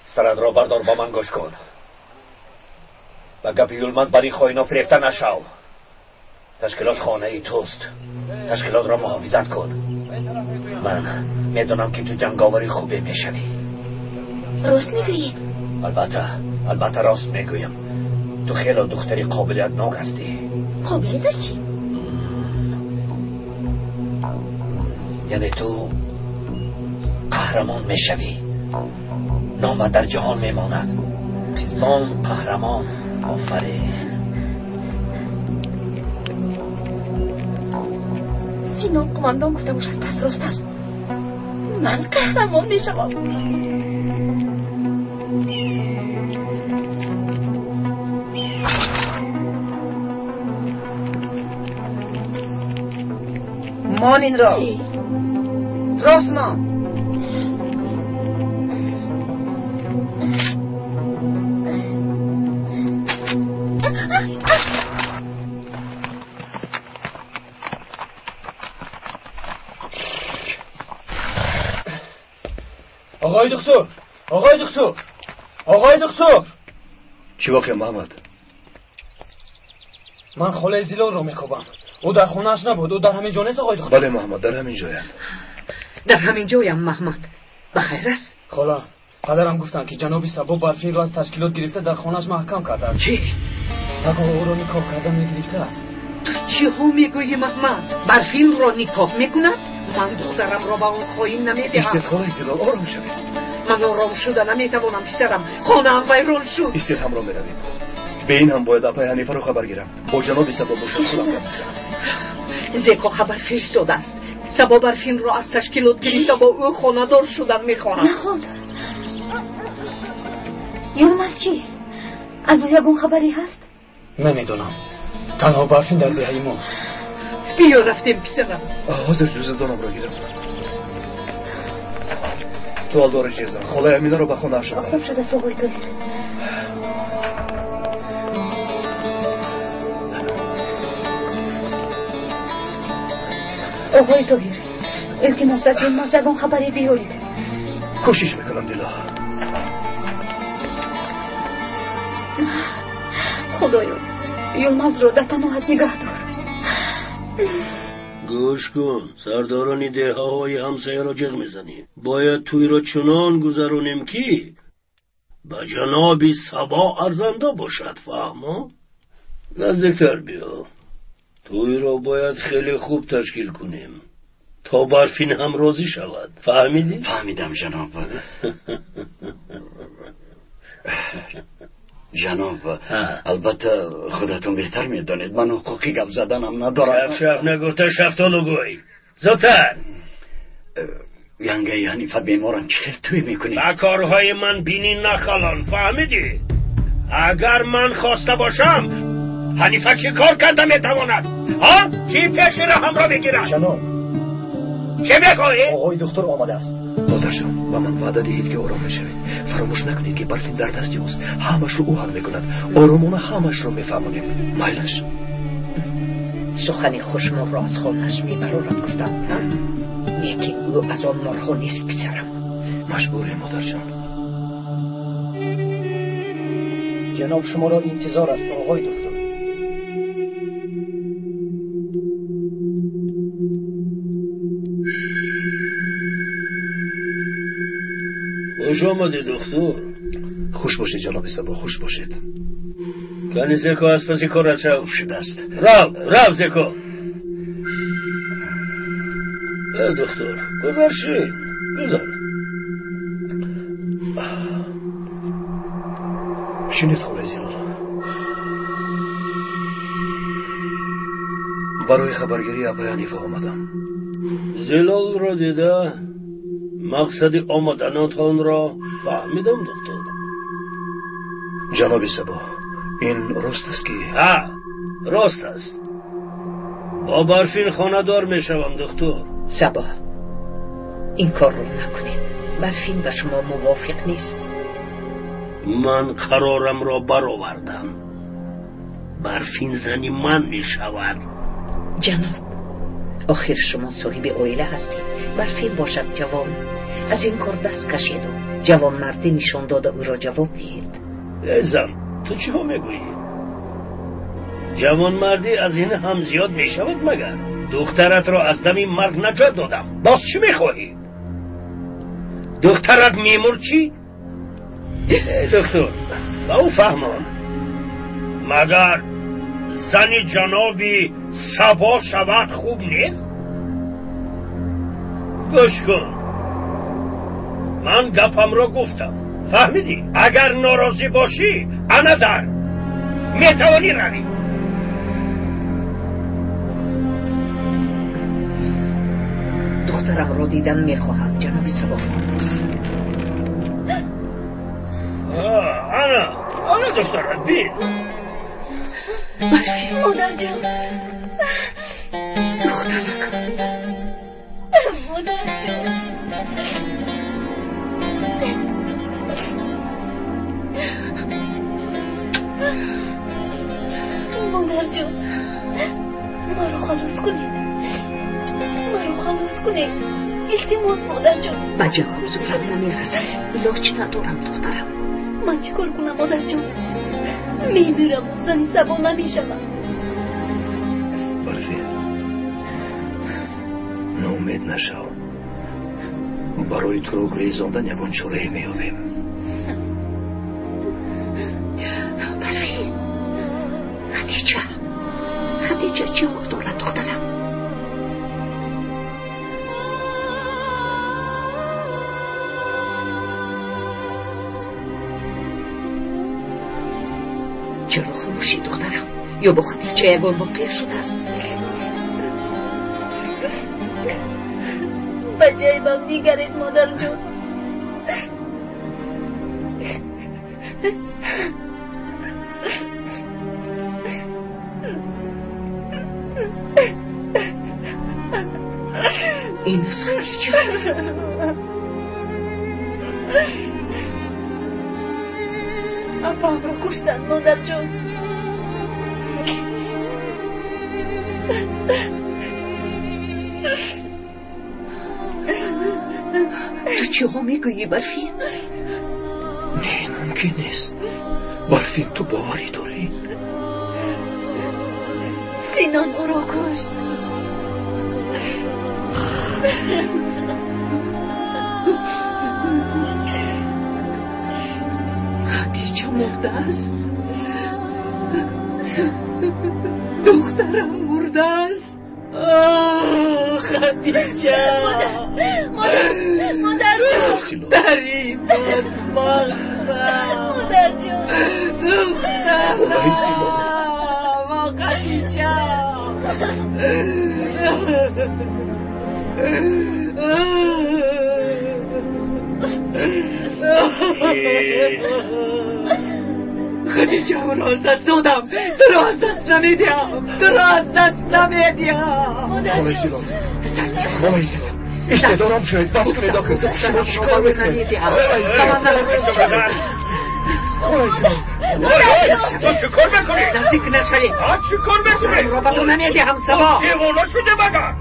سرت را بردار با من گوش کن و گپ یلمز بر این خواهینا فریفته نشو. تشکیلات خانه ای توست. تشکیلات را محافظت کن. من میدونم که تو جنگاوری خوبی میشوی. راست میگویی؟ البته راست میگویم. تو خیلی دختری قابلیت ناک هستی. قابلیت از چی؟ یعنی تو قهرمان میشوی. نامت در جهان میماند. قزبان قهرمان. آفرین. سینان قماندان گفته باشد پس راست است. من قهرمان میشوم. مان این را راست مان. آقای دکتر چی واقع محمد؟ من خاله زیلان رو میکوبم. او در خونهش نبود. او در همین جا نیست آقای دکتر؟ بله محمد در همین جایم. در همین جایم محمد. بخیر است؟ خاله پدرم گفتن که جناب سبا برفین را از تشکیلات گرفته در خونهش محکم کرده است. چی؟ نگاه او را نکاح کردن میگرفته است. تو چی ها میگویی محمد؟ برفین را نکاح میکند؟ من دخترم را به اون خواهیم نمیدهم. ایستید خاله زیلان آرام شوید. من آرام شده نمیتوانم پسرم. خانه هم ویران شد. ایستید همراه میرویم. به این هم باید اپای حنیفه رو خبر گیرم. با جناب سبا باشد خودم را میزنم. زیکا خبر فرستاده است. سبا برفین را از تشکیلات گرفته با او خانه دار شدن میخواهم. یلمز چی؟ از او یگون خبری هست؟ نمیدونم. تنها برفین در دهی ماست. بیا رفتیم پسرم. حاضر جزدانم را گیرم. تو الدار چیزم. خاله امینه رو به خانه اشم. خوب شده سوگوی تو. آقای طاهر التماس از یلمز یگان خبری بیارید. کوشش میکنم دیلا. خدایا یلمز رو در تنهایت نگه دار. گوش کن سردارانی دهه های همسایه را جغ میزنی. باید توی را چنان گذرونیم که به جناب سبا ارزنده باشد. فهمو؟ نزدیکتر بیا. توی را باید خیلی خوب تشکیل کنیم تا برفین هم راضی شود. فهمیدی؟ فهمیدم جناب. جناب البته خودتون بهتر میدانید من حقوقی گپ زدنم ندارم. شف نگفته شفتالو گوی. زودتر. ینگه حنیفه بیمارم چه توی میکنی؟ با کارهای من بینی نخلان. فهمیدی؟ اگر من خواسته باشم حنیفه چی کار کرده میتواند؟ ها؟ چی پیش را هم را بگیرم؟ جناب چه میخواهی؟ آقای دکتر آمده است. مادر جان با من وعده دهید که آرام میشوید. فراموش نکنید که برفین در دستی اوست. همش رو او حل میکند. آرامانه همش رو میفهمونیم. مایلش سخنی خوشمون را از خانهش میبرارد گفتم. یکی و از آن مرخو نیست پسرم. مجبوری مادر جان. جناب شما را انتظار است آقای دکتر. خوش آمده دکتر. خوش باشید جناب سبا، خوش باشید. کنی زکو از پسی کارت شو شده است. رو زکو. دکتر گذارشین گذار. شنید خواه زیان برای خبرگیری ابای حنیفه آمدم. زلال را دیده مقصد آمدناتان را فهمیدم دکتر. جناب سبا این راست است که راست است. با برفین خانه دار می شوم دکتر. سبا این کار رو نکنید. برفین به شما موافق نیست. من قرارم را برآوردم. برفین زنی من می شود. جناب آخر شما صاحب عائله هستید. برفین باشد جوان از این کار دست کشید و جوان مردی نشان داده او را جواب دهید. زن تو چی ها میگویی؟ جوان مردی از این هم زیاد می شود مگر؟ دخترت را از دم مرگ نجات دادم. باز چی میخواهی؟ دخترت میمور چی؟ دکتر با او فهمان مگر زنی جنابی سبا شود خوب نیست؟ گوش کن من گپم را گفتم فهمیدی؟ اگر ناراضی باشی انا در میتوانی روی. دخترم را دیدن میخواهم جناب سبا. انا دخترت بین. مادر جان دخترم مادر جان مادر جان ما رو خلاص کنید. التماس مادر جان. بجا حضورم نمیرسد. لاچ ندارم دخترم. من چی کار کنم مادر جان؟ میمیرم و زنی سبا نمیشم. برفین ناامید نشو. برای تو رو گریزاندن یکان چاره میابیم. برفین خدیجه چی حق دارد دخترم؟ چرا خاموشی دخترم؟ یا با خدیجه یگان واقع شده است؟ بجای بام دیگرید مادر جون. این از خدیجه. اپام رو کشتن مادر جون. تو چی ها میگویی برفین؟ نه ممکن نیست. برفین تو باوری داری؟ سینان او را کشت. خدیجه مرده است. دخترم مرده است. خدیجه مادر دختری بدبخت مادر جون. دخترم خدیجه خدیجه راست دست دادم. راست دست نمیدیم. خالای زیلان استعدارم شاید بس کنید آخه شما چیکار میکنید؟ خالای زیلان تو چیکار میکنی؟ نزدیک نشوید. چیکار میکنی؟ را به تو نمیدیم سبا. دیوانا شده مگر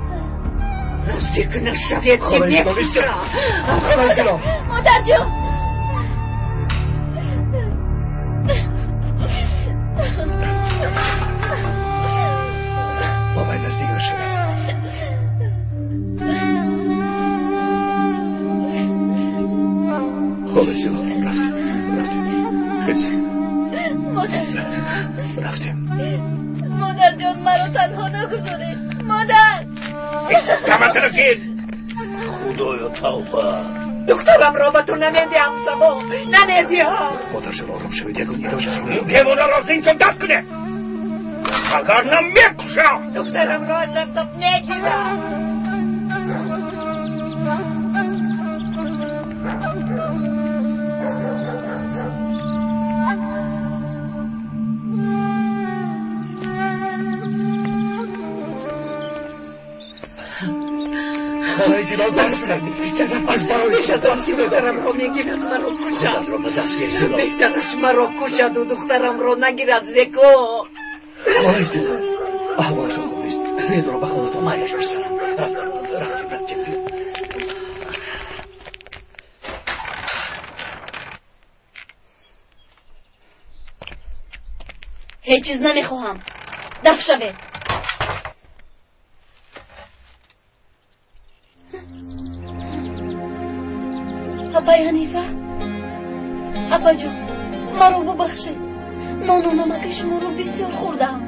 نزدیک نشوید که میکشم. مادر جان بابای نزدیک نشوید. خوبه سیلا رفتیم خیلی رفتیم. مادر جان مرا تنها نگذاره. مادر کمت رسید. خدایا توبه. دخترم را به تو نمیدیم سبا نمیدیم. مادر جان آرام شوید. یکون ایداش از این دیوانه را زین دست کنه اگر نمیکشم. دخترم را از دستت میگیرم. از برای دخترم را میگیرد مرا کشد. بهترش مرا کشد و دخترم را نگیرد زکو. احوالشون خوب نیست. بید رو بخونت و مایش برسنم. رفتیم. هیچ چیز نمیخواهم. دفع شوید. ابای حنیفه، ابا جان مرا ببخشید. نان و نمک شما رو بسیار خوردم.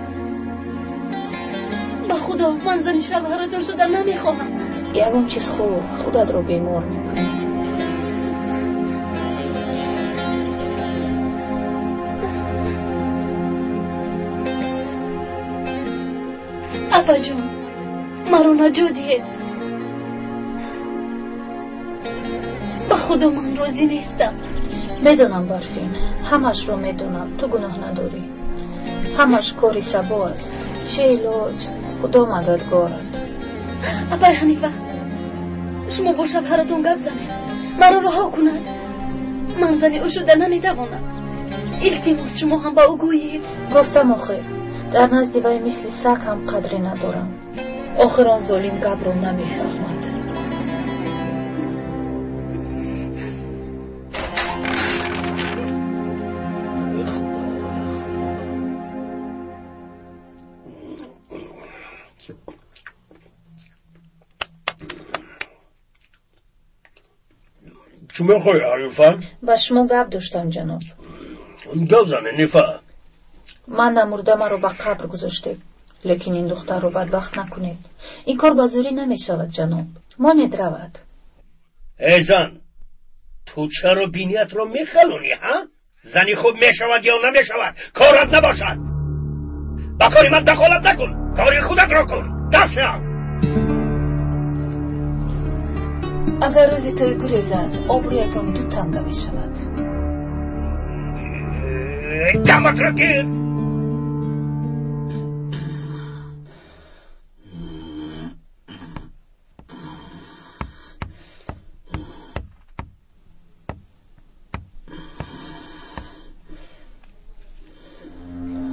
به خدا من زن شوهر دور شدن نمیخواهم. یگون چیز خور خودت رو بیمار میکنی. ابا جان مرا نجودید. به خدا من راضی نیستم. میدونم برفین، همش رو میدونم. تو گناه نداری. همش کاری سبا است. چه علاج؟ خدا مددگارت. ابای حنیفه شما با شوهرتون گپ زنید. مرا رها کند. من زنی او شده نمیتوانم. التماس شما هم با او گویید. گفتم آخر در نزد وی مثل سگ هم قدری ندارم. آخر آن ظالم گپ رو نمیفهمد. چو میخوای عریفه؟ با شما گپ داشتم جناب. گپ زنه نیفه. من نمرده مرا به قبر گذاشته، لیکن این دختر رو بدبخت نکنید. این کار با زوری نمی شود جناب. مانید رود. ای زن، تو چرا بینیت رو میخلونی ها؟ زنی خوب میشود یا نمیشود کارت نباشد. با کاری من دخالت نکن. کاری خودت را کن. دفعه اگر روزی توی گریزد آبرویتان دو تنگه می شود. دمت را گیر.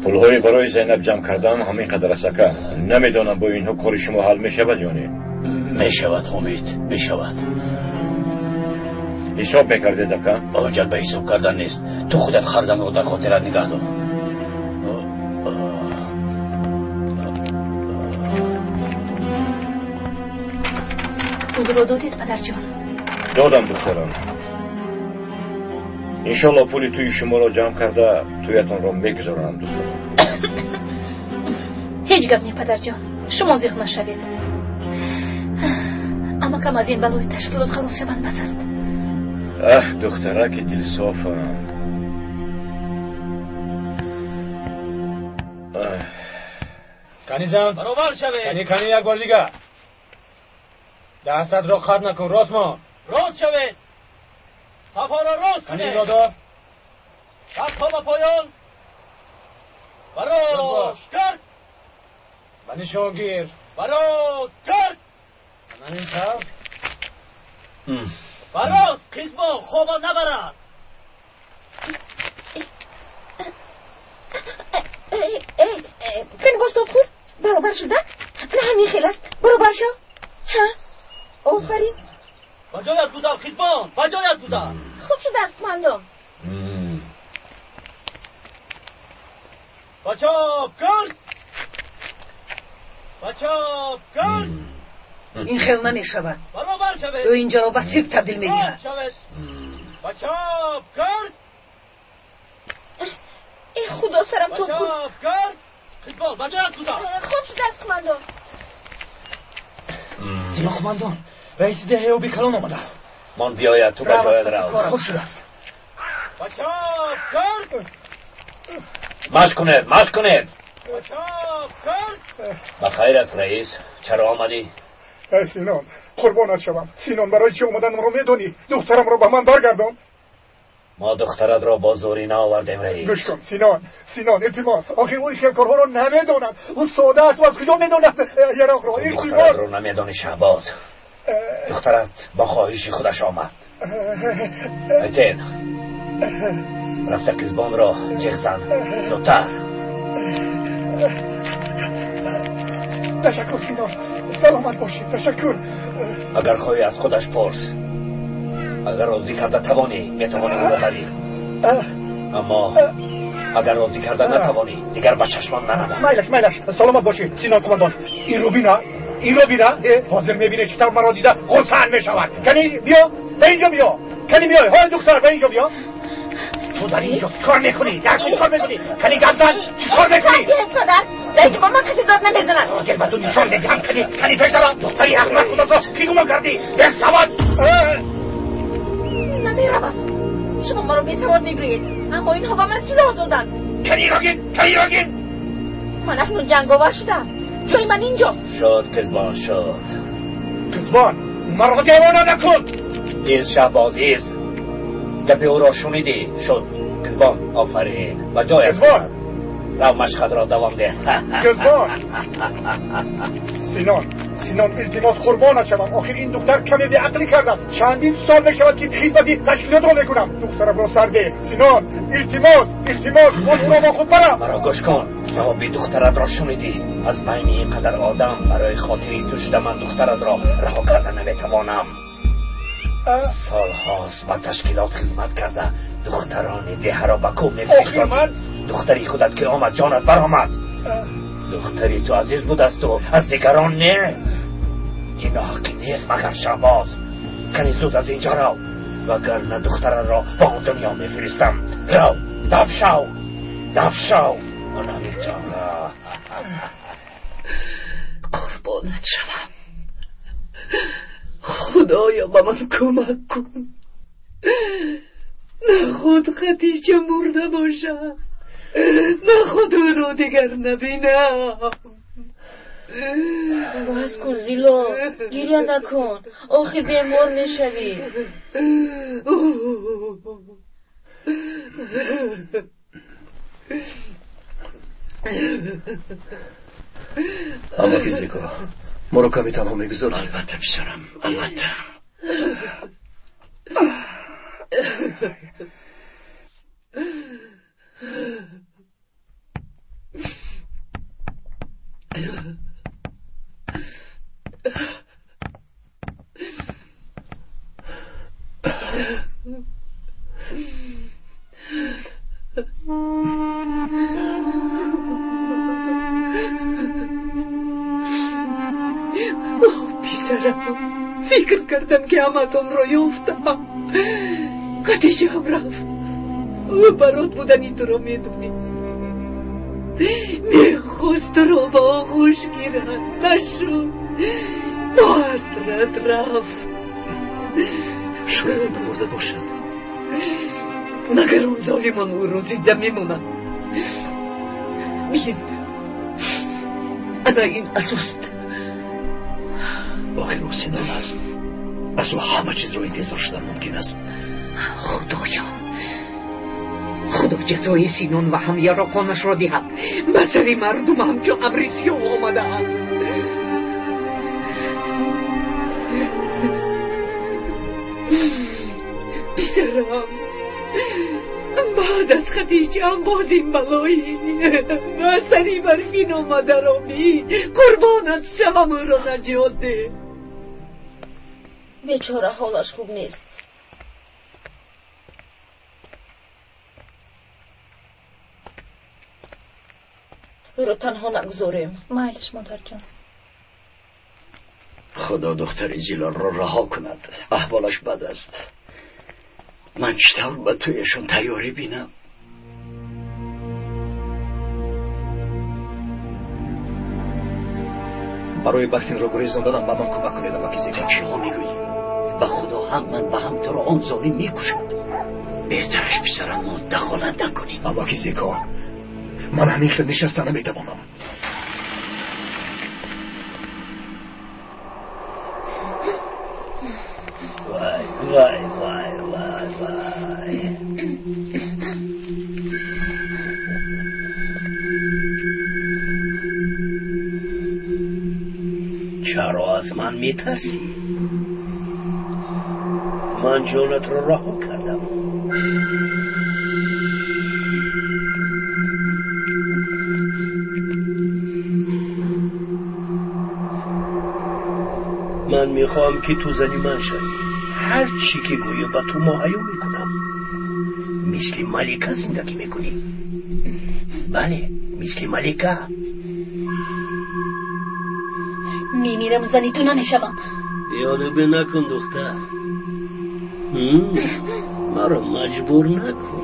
پولهای برای زینب جمع کردم همین قدر سکه. نمیدونم با اینها کاری شما حل میشود یا نه؟ میشود امید میشود. حساب میکرده دکه؟ حاجت به حساب کردن نیست. تو خودت خرزم رو در خاطرت نگه دار. پول رو دادید پدر جان؟ دادم دخترم. انشالله پولی توی شما را جمع کرده تویتون را میگذارم دخترم. هیچ گپ نی پدر جان. شما زیخ نشوید. اما کم از این بلای تشکیلات خلاص شوند بس است. دختره که دل صافم. کنیزم برابر شوید. کنی یک بار دیگه. دستت را خط نکن. راست ما راست شوید. صفا را راست کنید. کنی دادار دست ها به پایان. براش کرد. بنی شاگیر براش کرد. من این طرف براش قیزما خوابا نبرد. بین باستاب خور برابر شده؟ نه همین خیل است. برابر شو. ها آفرین. بجایت بودم خیدبان، بجایت بودم. خوب شد دستمندم. بچاب کرد. بچاب کرد. این خیل نمیشود. برابر شود. او اینجا رو به سیرک تبدیل می‌دهد. بچاب کرد. ای خدا سرم تو بچاب کرد. خیدبان بجایت بودم. خوب شد دستمندم. سینا قماندان، رئیس دهه او بیکلان آمده است. من بیاید تو بجایت رو. خوب شده است. بچاب کرد. مشق کنید. بچاب کرد. بخیر است رئیس. چرا آمدی؟ سینان قربانت شوم. سینان برای چی اومدن رو میدونی؟ دخترم رو به من برگردان. ما دخترت را با زوری نآوردیم رئیس. گوش کن سینان التماس. آخه اون شکارها رو نمیدونن. اون ساده است و از کجا میدونن یراق رو؟ این دخترت رو نمیدونی شهباز. دخترت با خواهش خودش آمد. ایتین رفته قزبان را جیغ زن زودتر. تشکر سینان، سلامت باشید. تشکر. اگر خواهی از خودش پرس. اگر راضی کرده توانی میتوانی او بخری، اما اگر راضی کرده نتوانی دیگر به چشمان ننما. میلش سلامت باشید سینان قماندان. این رو بینا حاضر میبینه چی طور مرا دیده خرسند میشود. کنی بیا به اینجا بیا. کنی بیای های دختر به اینجا بیا. تو در اینجا کار میکنی؟ در کار میکنی؟ کنی گمزن چی کار میکنی؟ پدر دیگه با من کسی داد نمیزنن. اگر با تو نشان میدهم کنی پیشتر دختری احمق خدا تو کی گمان کردی؟ به سواد نمیروم. شما ما رو بی سواد میگویید، اما اینها با من سلاح دادن. کنی راگین من اکنون جنگاور شدم. جای من اینجاست. شد قزبان شد. قزبان مرا دیوانه نکن. ایز شهباز ایز. گپی او را شنیدی. شد قزبان آفرین و جایت قزبان رو مشخد را دوام ده. قزبان سینان التماس قربانت شوم. آخر این دختر کمی بی عقلی کرده است. چندین سال میشود که خدمتی تشکیلات را میکنم. دخترم را سرده. سینان التماس او را با خود برم. مرا گوش کن. جوابی دخترت را شنیدی. از بین اینقدر آدم برای خاطری تو شده من دخترت را رها کرده نمیتوانم. سال هاست با تشکیلات خدمت کرده. دختران ده را به کوم میفرستاد. دختری خودت که آمد جانت برآمد. دختری تو عزیز بود است و از دیگران نه. این حقی نیست مگر شهباز. کنی زود از اینجا رو، وگرنه دخترت را با اون دنیا میفرستم. رو دف شو من همینجا را. قربانت شوم. خدایا با من کمک کن. نه خود خدیجه مرده باشه، نه خود او رو دیگر نبینم. بس کن زیلا، گریه نکن. آخر بیمار نشوی. اما گیزیکو ما رو کمی تنها میگذار. البته بیشترم، البته. فکر کردم که همتون رو یافتم. خدیجه هم رفت. او برات بودنی تو رو میدونید. میخواست تو رو با آغوش گیرد، نشد. با حسرت رفت. شاید مرده باشد. مگر اون ظالمان او رو زنده میمونن. بین انا این ازوست. آخر او سینان است. از او همه چیز رو انتظار شدن ممکن است. خدا جزای سینان و هم یراقانش را دهد. بسری مردم همچو ابر سیاه آمده اند. پسرم بعد از خدیجه هم باز این بلایی بسری برفین آمده را بی. قربانت شوم او را نجات ده. بیچاره حالش خوب نیست. او رو تنها نگذاریم. مایلش مادر جان. خدا دختر زیلا را رها کند. احوالش بد است. من چطور به تویشون تیاری بینم؟ برای بختین را گریزاندنم به من کمک کنید مکیزیکا. چی ها میگویی؟ به خدا هم من به هم تو را آن ظالم میکشم. بهترش پسرم ما دخالت نکنیم. مکیزیکا من همیخت نشسته نمیتوانم. وای وای وای وای وای. چرا از من میترسی؟ من جانت را رها کردم. من میخوام که تو زنی من شوی. هر چی که گویی با تو ماهیو میکنم. مثل ملکه زندگی میکنی. بله مثل ملکه. میمیرم زنی تو نمیشوم. یادبه نکن دختر. مرا مجبور نکن.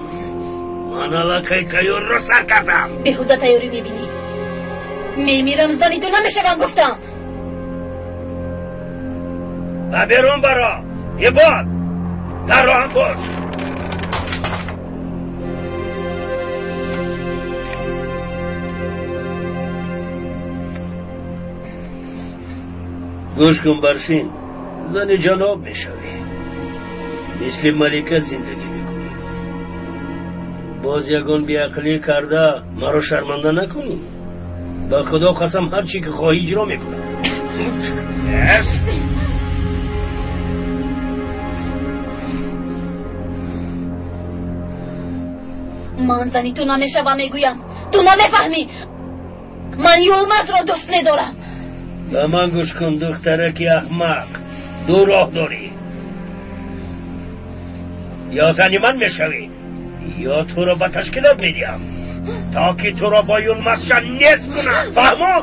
من علاقه تیار را سر کردم. بهوده تیاری میبینی. میمیرم زنی تو نمیشوم گفتم. برون برا یه باد در راه هم باش. گوش کن برفین. زن جناب میشوی. مثل ملکه زندگی میکنی. باز یگان بیعقلی کرده مرا شرمنده نکنی. با خدا قسم هر چی که خواهی اجرا میکنم. من زنی تو نمیشوم میگویم. تو نمیفهمی. من یولمز را دوست میدارم. به من گوش کن دخترکی احمق. دو راه داری. یا زنی من میشوی یا تو را به تشکیلات میدیم تا که تو را با یولمز نیست کنم. فهمو؟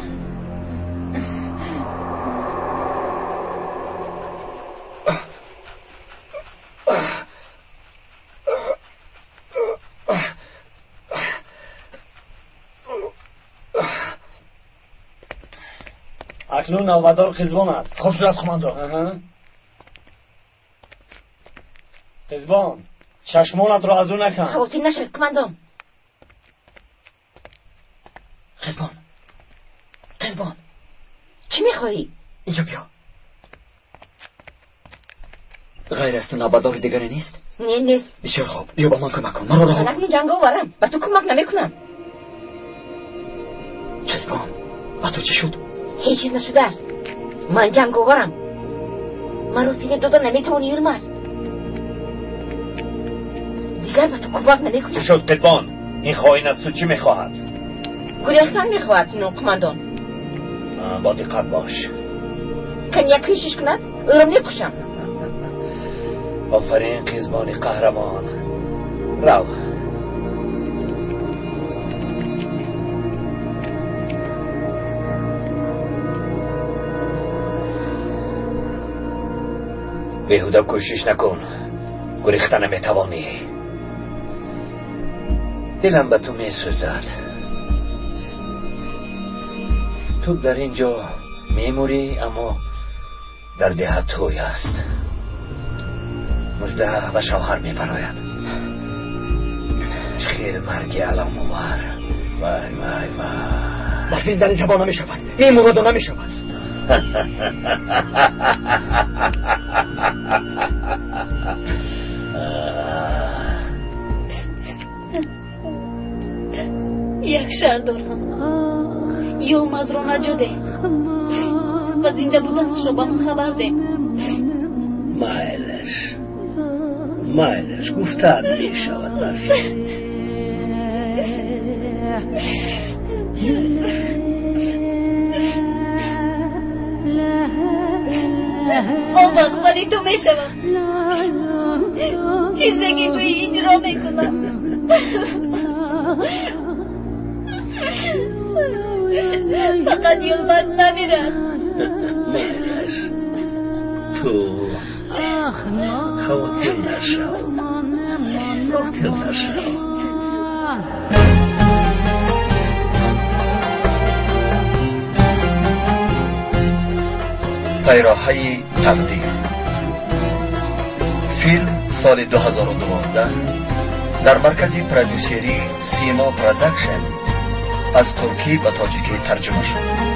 اکنون نوبدار قزبان است. خوب شد از خماندان. قزبان چشمانت را از او نکن. خواتی نشوید کماندان. قزبان چی میخواهی؟ اینجا بیا. غیر از تو نوبدار دیگری نیست؟ نه نیست. بسیار خوب بیا با من کمک کن. مرا رها من اکنون جنگ آورم. به تو کمک نمیکنم. قزبان با تو چی شد؟ هیچ چیز نشده است. من جنگ آورم. من رو فیل دادا نمیتونی یولمز. دیگر به تو کمک نمیکنم. چی شد قزبان؟ این خواهین از تو چی میخواهد؟ گریختن میخواهد اینو کماندان. با دقت باش. کن یک کوشش کند او رو میکشم. آفرین قزبان قهرمان. رو بیهوده کوشش نکن. گریختن نمیتوانی. دلم به تو میسوزد. تو در اینجا میموری اما در ده توی است. مجده و شوهر میبراید. چه مرگی علام آور. وای وای وای. برفین زنی تبا نمیشود. این مراد نمیشود. یک شر دارم. یولمز را نجده و زنده بودنش را با من خبر ده. مایلش گفتم می شود برفین. آن وقت ولی تو می میشوم. چیزی که گویی اجرا میکنم. فقط یلماز نمیرد. میرش تو خاطر نشو، خاطر نشو. پیراهی تقدیر فیلم سال 2012 در مرکز پرودوسری سیما پروداکشن از ترکی به تاجیکی ترجمه شد.